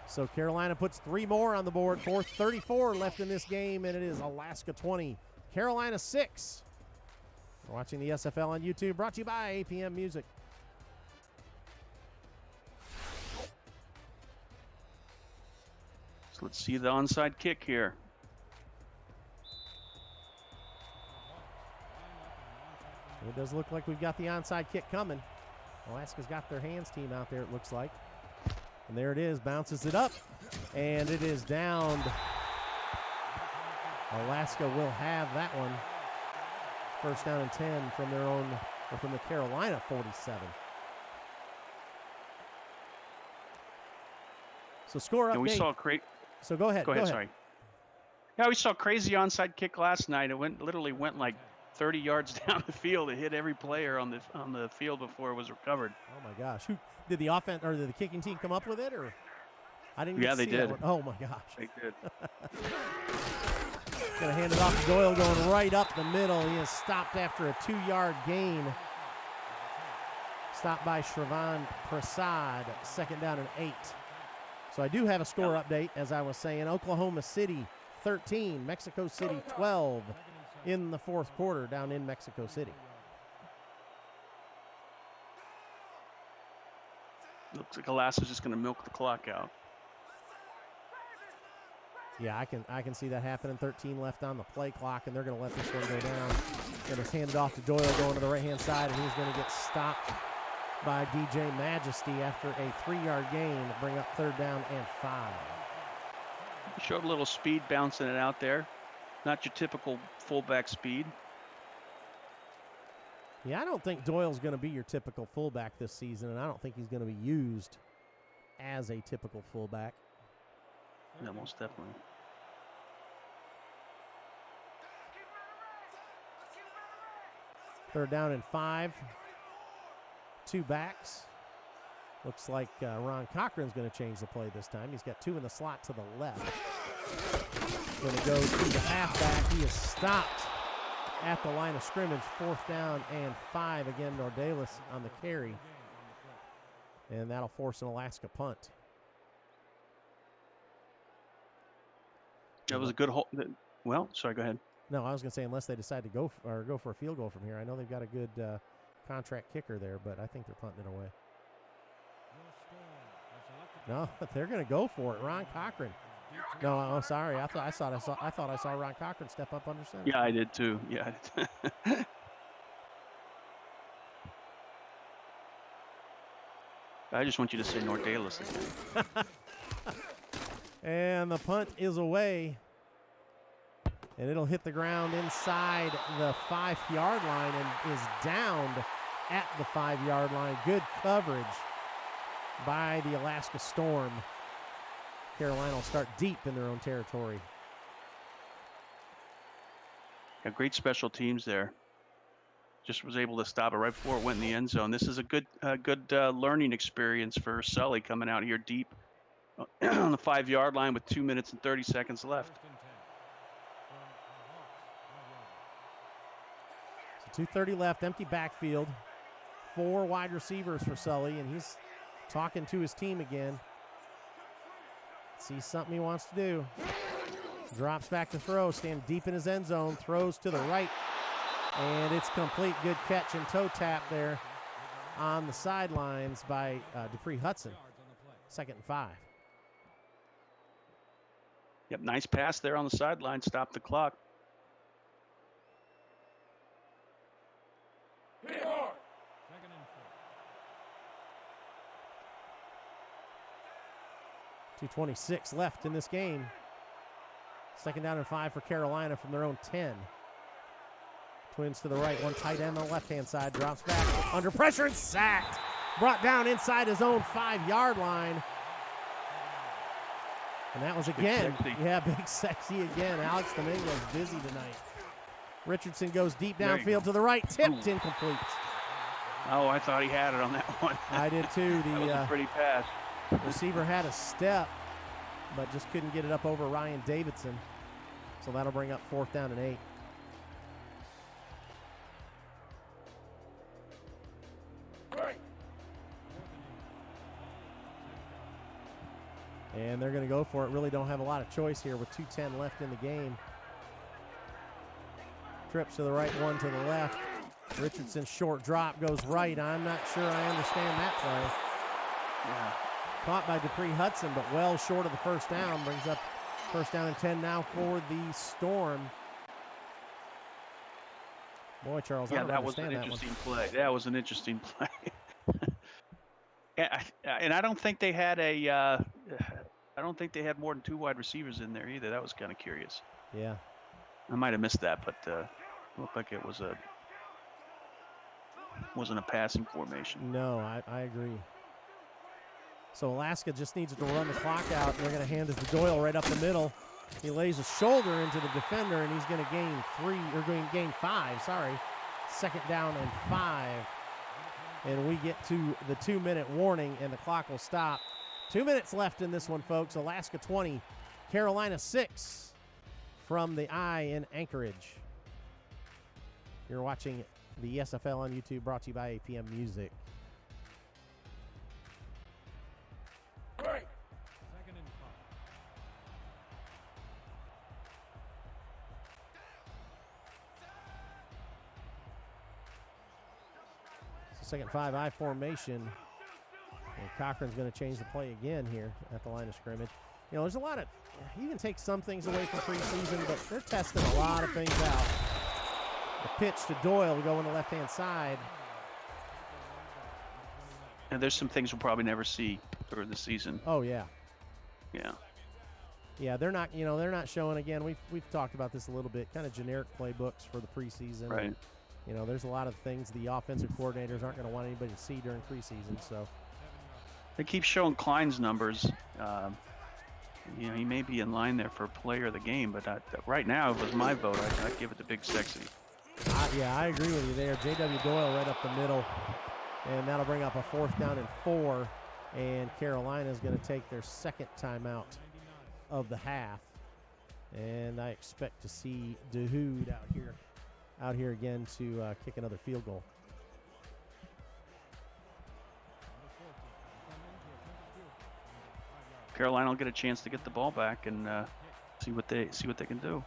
So Carolina puts 3 more on the board. 4:34 left in this game, and it is Alaska 20, Carolina 6. We're watching the SFL on YouTube, brought to you by APM Music. So let's see the onside kick here. It does look like we've got the onside kick coming. Alaska's got their hands team out there, it looks like. And there it is, bounces it up, and it is downed. Alaska will have that one. 1st down and 10 from their own, or from the Carolina 47. So score update. And we saw So go ahead. Go ahead. Sorry. Yeah, we saw a crazy onside kick last night. It literally went like 30 yards down the field. It hit every player on the field before it was recovered. Oh my gosh! Who did the offense or did the kicking team come up with it, or I didn't get Yeah, to they see did. that one. Oh my gosh! They did. Gonna hand it off to Doyle, going right up the middle. He is stopped after a 2-yard gain. Stopped by Shravan Prasad. 2nd down and 8. So I do have a score update, as I was saying. Oklahoma City 13, Mexico City 12 in the 4th quarter down in Mexico City. Looks like Alaska's just going to milk the clock out. Yeah, I can see that happening. 13 left on the play clock, and they're going to let this one go down. Going to hand it off to Doyle going to the right-hand side, and he's going to get stopped by DJ Majesty after a 3-yard gain to bring up 3rd down and 5. Showed a little speed bouncing it out there. Not your typical fullback speed. Yeah, I don't think Doyle's going to be your typical fullback this season, and I don't think he's going to be used as a typical fullback. Yeah, most definitely. Third down and 5. 2 backs. Looks like Ron Cochran's going to change the play this time. He's got 2 in the slot to the left. Going to go to the halfback. He is stopped at the line of scrimmage. 4th down and 5. Again, Nordalis on the carry. And that'll force an Alaska punt. That was a good hole. Well, sorry, go ahead. No, I was going to say unless they decide to go for a field goal from here. I know they've got a good contract kicker there, but I think they're punting it away. No, they're going to go for it. Ron Cochran. No, I'm sorry. I thought I saw Ron Cochran step up under center. Yeah, I did too. Yeah. I just want you to say Nordalis again. And the punt is away. And it'll hit the ground inside the 5-yard line and is downed at the 5-yard line. Good coverage by the Alaska Storm. Carolina will start deep in their own territory. Yeah, great special teams there. Just was able to stop it right before it went in the end zone. This is a good learning experience for Sully coming out here deep on the 5-yard line with 2 minutes and 30 seconds left. So 2:30 left, empty backfield. 4 wide receivers for Sully, and he's talking to his team again. Sees something he wants to do. Drops back to throw, standing deep in his end zone, throws to the right, and it's complete. Good catch and toe tap there on the sidelines by Dupree Hudson. 2nd and 5. Yep, nice pass there on the sideline. Stop the clock. Second and 4. 2:26 left in this game. 2nd down and 5 for Carolina from their own 10. Twins to the right, one tight end on the left-hand side, drops back, under pressure and sacked. Brought down inside his own 5-yard line. And that was again, big sexy again. Alex Dominguez busy tonight. Richardson goes deep downfield to the right, tipped incomplete. Oh, I thought he had it on that one. I did too. That was a pretty pass. Receiver had a step, but just couldn't get it up over Ryan Davidson. So that'll bring up 4th down and 8. And they're going to go for it. Really don't have a lot of choice here with 2:10 left in the game. Trips to the right, one to the left. Richardson's short drop goes right. I'm not sure I understand that play. Yeah. Caught by Dupree Hudson, but well short of the 1st down. Brings up 1st down and 10 now for the Storm. Boy, Charles, I don't that was an understand interesting play. That was an interesting play. And I don't think they had more than 2 wide receivers in there either. That was kind of curious. Yeah. I might have missed that, but looked like it wasn't a passing formation. No, I agree. So Alaska just needs to run the clock out. They're going to hand it to Doyle right up the middle. He lays a shoulder into the defender, and he's going to gain 5, sorry. Second down and 5. And we get to the 2-minute warning, and the clock will stop. 2 minutes left in this one, folks. Alaska 20, Carolina 6 from the I in Anchorage. You're watching the SFL on YouTube, brought to you by APM Music. Second and 5. Second 5-eye formation. And Cochran's going to change the play again here at the line of scrimmage. You know, there's a lot of, you can take some things away from preseason, but they're testing a lot of things out. The pitch to Doyle to go on the left-hand side. And there's some things we'll probably never see during the season. Oh, yeah. Yeah. Yeah, they're not showing, again, we've talked about this a little bit, kind of generic playbooks for the preseason. Right. You know, there's a lot of things the offensive coordinators aren't going to want anybody to see during preseason, so. They keep showing Klein's numbers. You know, he may be in line there for player of the game, but right now, if it was my vote, I'd give it to Big Sexy. Yeah, I agree with you there. J.W. Doyle right up the middle, and that'll bring up a 4th down and 4, and Carolina's going to take their second timeout of the half, and I expect to see DeHood out here again to kick another field goal. Carolina will get a chance to get the ball back and see what they can do.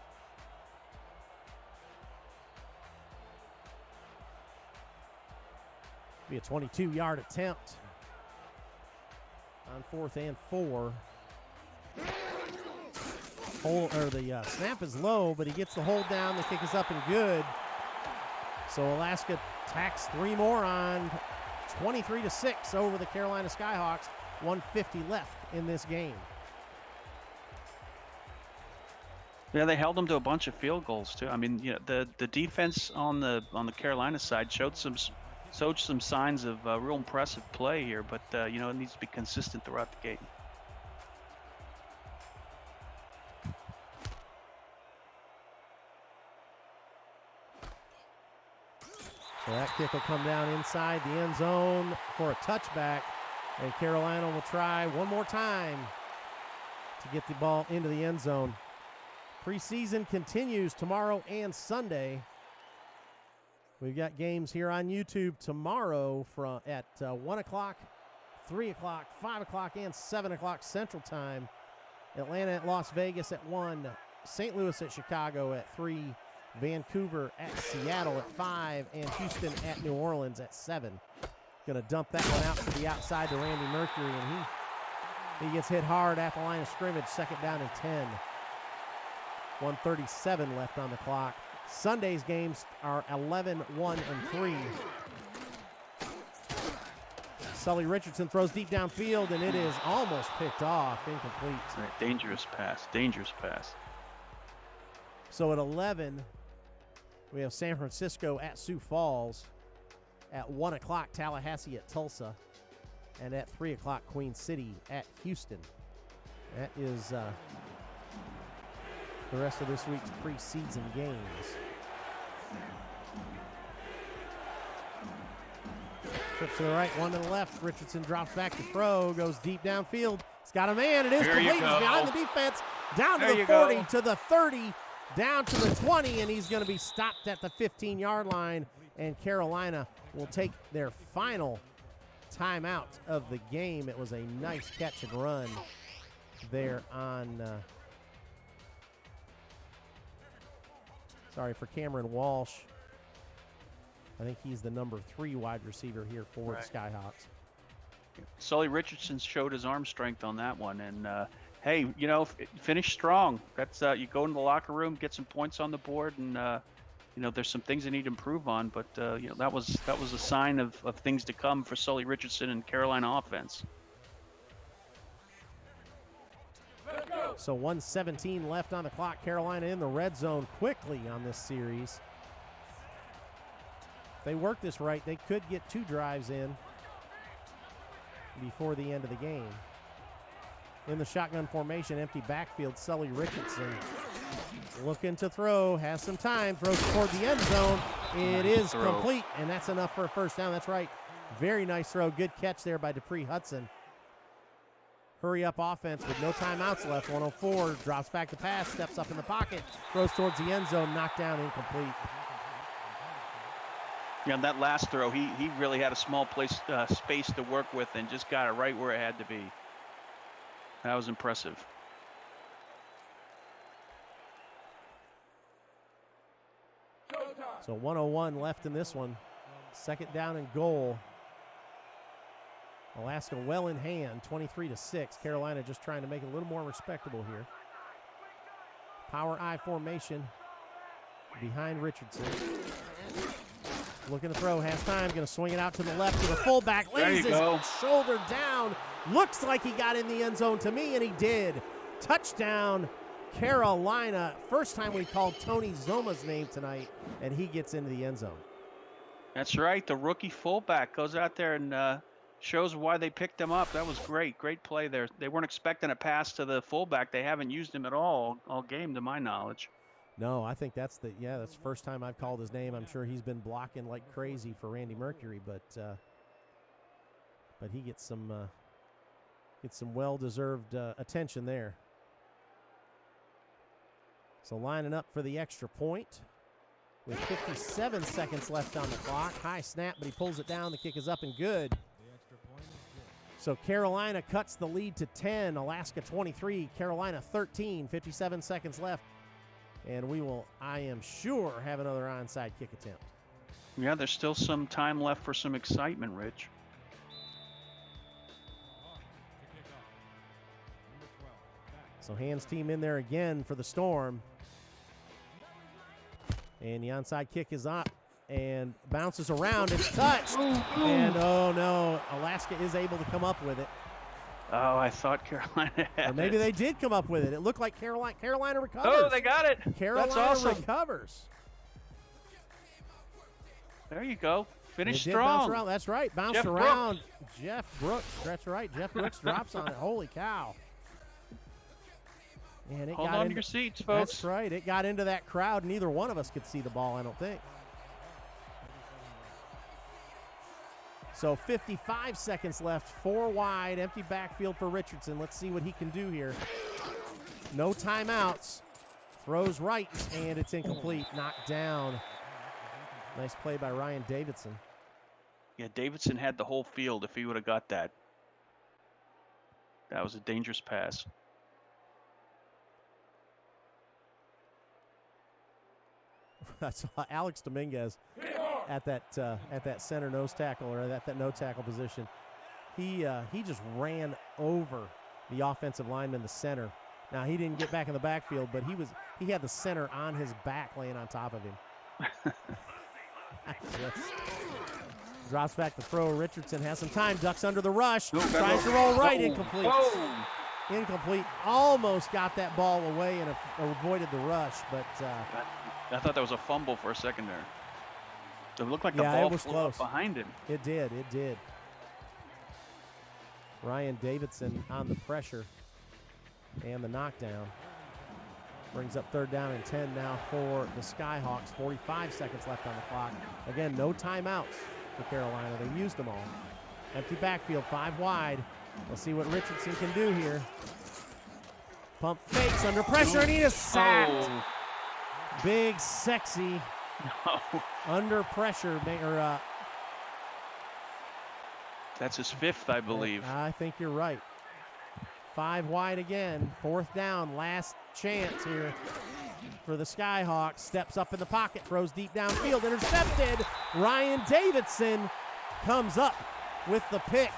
Be a 22-yard attempt on 4th and 4. The snap is low, but he gets the hold down. The kick is up and good. So Alaska tacks 3 more on, 23-6 over the Carolina Skyhawks. 150 left in this game. Yeah, they held them to a bunch of field goals too. I mean, you know, the defense on the Carolina side showed some signs of real impressive play here, but you know, it needs to be consistent throughout the game. So that kick will come down inside the end zone for a touchback, and Carolina will try one more time to get the ball into the end zone. Preseason continues tomorrow and Sunday. We've got games here on YouTube tomorrow at 1 o'clock, 3 o'clock, 5 o'clock, and 7 o'clock Central Time. Atlanta at Las Vegas at 1, St. Louis at Chicago at 3, Vancouver at Seattle at 5, and Houston at New Orleans at 7. Going to dump that one out to the outside to Randy Mercury, and he gets hit hard at the line of scrimmage, second down and 10. 1:37 left on the clock. Sunday's games are 11, 1, and 3. Sully Richardson throws deep downfield, and it is almost picked off, incomplete. Right, dangerous pass. So at 11, we have San Francisco at Sioux Falls. At 1 o'clock, Tallahassee at Tulsa. And at 3 o'clock, Queen City at Houston. That is the rest of this week's preseason games. Trips to the right, one to the left. Richardson drops back to throw, goes deep downfield. He's got a man. It is complete. He's behind the defense. Down to the 40, to the 30, down to the 20, and he's going to be stopped at the 15-yard line. And Carolina will take their final timeout of the game. It was a nice catch and run there on, for Cameron Walsh. I think he's the number 3 wide receiver here for the Skyhawks. Sully Richardson showed his arm strength on that one, and hey, you know, finish strong. That's you go into the locker room, get some points on the board, and you know, there's some things they need to improve on, but you know, that was a sign of things to come for Sully Richardson and Carolina offense. So 1:17 left on the clock. Carolina in the red zone quickly on this series. If they work this right, they could get 2 drives in before the end of the game. in the shotgun formation, empty backfield. Sully Richardson looking to throw, has some time, throws toward the end zone. It is complete, and that's enough for a first down. That's right. Very nice throw. Good catch there by Dupree Hudson. Hurry up offense with no timeouts left. 104, drops back to pass, steps up in the pocket, throws towards the end zone, knocked down, incomplete. Yeah, that last throw, he really had a small space to work with and just got it right where it had to be. That was impressive. So 101 left in this one. Second down and goal. Alaska well in hand, 23-6. Carolina just trying to make it a little more respectable here. Power I formation behind Richardson. Looking to throw, has time, going to swing it out to the left to the fullback. Lays his shoulder down. Looks like he got in the end zone to me, and he did. Touchdown, Carolina. First time we called Tony Zoma's name tonight, and he gets into the end zone. That's right. The rookie fullback goes out there and shows why they picked him up. That was great. Great play there. They weren't expecting a pass to the fullback. They haven't used him at all game, to my knowledge. No, I think that's the first time I've called his name. I'm sure he's been blocking like crazy for Randy Mercury, but he gets some well-deserved attention there. So lining up for the extra point with 57 seconds left on the clock. High snap, but he pulls it down. The kick is up and good. The extra point is good. So Carolina cuts the lead to 10. Alaska 23, Carolina 13. 57 seconds left. And we will, I am sure, have another onside kick attempt. Yeah, there's still some time left for some excitement, Rich. To kick off. Number 12. Back. So Hans team in there again for the Storm. And the onside kick is up and bounces around. It's touched. And oh no, Alaska is able to come up with it. Oh, I thought Carolina had Or maybe it. they did come up with it. It looked like Carolina recovers. Oh, they got it. Carolina That's awesome. recovers. There you go. Finish It did strong. bounce around. That's right. Bounced Jeff around. Jeff Brooks. That's right. Jeff Brooks drops on it. Holy cow. And it Hold got on to into, your seats, folks. That's right. It got into that crowd. Neither one of us could see the ball, I don't think. So 55 seconds left. 4 wide. Empty backfield for Richardson. Let's see what he can do here. No timeouts. Throws right, and it's incomplete. Knocked down. Nice play by Ryan Davidson. Yeah, Davidson had the whole field if he would have got that. That was a dangerous pass. That's Alex Dominguez at that center nose tackle, or at that no tackle position. He just ran over the offensive lineman, the center. Now he didn't get back in the backfield, but he had the center on his back, laying on top of him. Drops back to throw. Richardson has some time, ducks under the rush, tries to roll right, incomplete. Incomplete. Almost got that ball away and avoided the rush, but I thought that was a fumble for a second there. It looked like the it ball was flew close. up behind him. It did. Ryan Davidson on the pressure and the knockdown. Brings up third down and 10 now for the Skyhawks. 45 seconds left on the clock. Again, no timeouts for Carolina. They used them all. Empty backfield, 5 wide. We'll see what Richardson can do here. Pump fakes under pressure, and he is sacked. Oh. Big, sexy, No. under pressure. That's his 5th, I believe. I think you're right. 5 wide again. 4th down. Last chance here for the Skyhawks. Steps up in the pocket. Throws deep downfield. Intercepted. Ryan Davidson comes up with the pick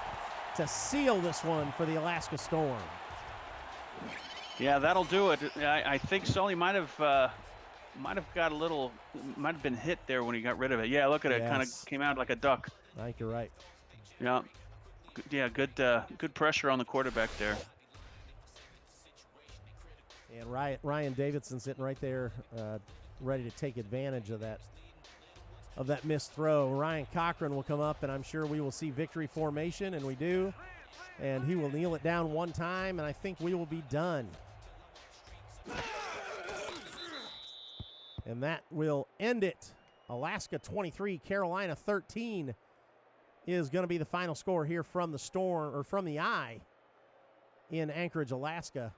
to seal this one for the Alaska Storm. Yeah, that'll do it. I think Sully might have got a little, might have been hit there when he got rid of it. Yeah, look at it. Kind of came out like a duck. I think you're right. Yeah. Yeah, good pressure on the quarterback there. And Ryan Davidson sitting right there, ready to take advantage of that of that missed throw. Ryan Cochran will come up, and I'm sure we will see victory formation, and we do. And he will kneel it down one time, and I think we will be done. And that will end it. Alaska 23, Carolina 13 is going to be the final score here from the Storm, or from the Eye in Anchorage, Alaska.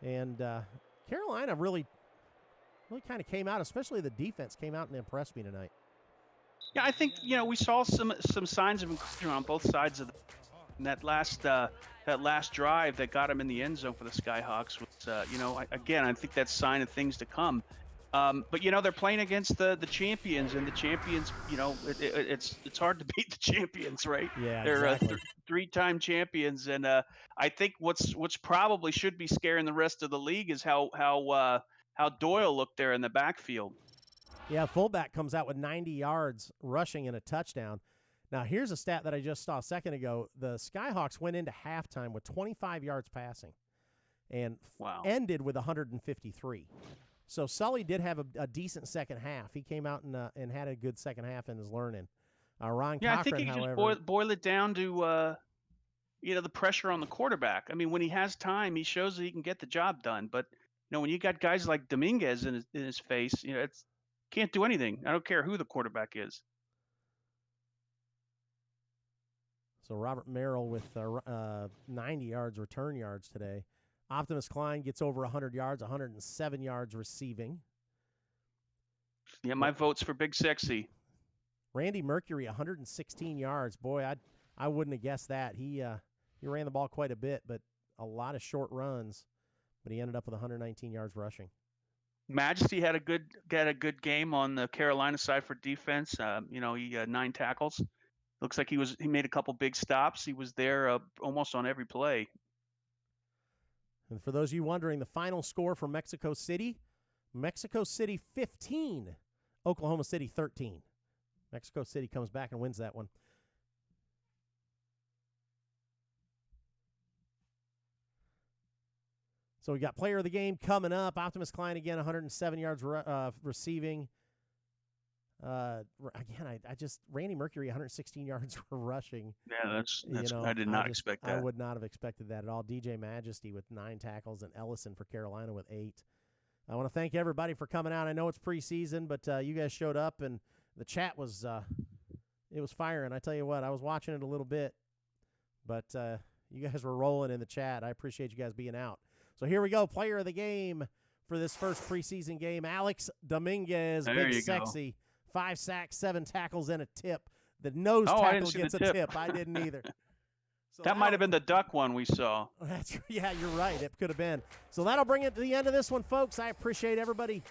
And Carolina really kind of came out, especially the defense came out and impressed me tonight. Yeah, I think we saw some signs of encouragement on both sides of that last drive that got him in the end zone for the Skyhawks was I think that's a sign of things to come. But they're playing against the champions, and the champions, it's hard to beat the champions, right? Yeah, they're exactly. three-time champions, and I think what's probably should be scaring the rest of the league is how Doyle looked there in the backfield. Yeah, fullback comes out with 90 yards rushing and a touchdown. Now, here's a stat that I just saw a second ago. The Skyhawks went into halftime with 25 yards passing and ended with 153. So Sully did have a decent second half. He came out and had a good second half in his learning. Ron Cochran, I think you however, just boil it down to the pressure on the quarterback. I mean, when he has time, he shows that he can get the job done. But when you got guys like Dominguez in his face, it's can't do anything. I don't care who the quarterback is. So Robert Merrill with 90 yards return yards today. Optimus Klein gets over 100 yards, 107 yards receiving. Yeah, my vote's for Big Sexy. Randy Mercury, 116 yards. Boy, I wouldn't have guessed that. He ran the ball quite a bit, but a lot of short runs. But he ended up with 119 yards rushing. Majesty had a good game on the Carolina side for defense. He had 9 tackles. Looks like he made a couple big stops. He was there almost on every play. And for those of you wondering, the final score for Mexico City 15, Oklahoma City 13. Mexico City comes back and wins that one. So we got player of the game coming up. Optimus Klein again, 107 yards receiving. Again, Randy Mercury, 116 yards rushing. Yeah, that's I did not expect that. I would not have expected that at all. DJ Majesty with 9 tackles, and Ellison for Carolina with 8. I want to thank everybody for coming out. I know it's preseason, but you guys showed up, and the chat was it was firing. I tell you what, I was watching it a little bit, but you guys were rolling in the chat. I appreciate you guys being out. So here we go, player of the game for this first preseason game, Alex Dominguez, there Big Sexy. 5 sacks, 7 tackles, and a tip. The nose tackle gets a tip. I didn't either. So that might have been the duck one we saw. Yeah, you're right. It could have been. So that'll bring it to the end of this one, folks. I appreciate everybody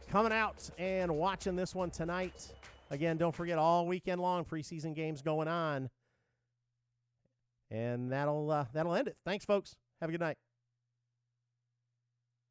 coming out and watching this one tonight. Again, don't forget all weekend long preseason games going on. And that'll end it. Thanks, folks. Have a good night.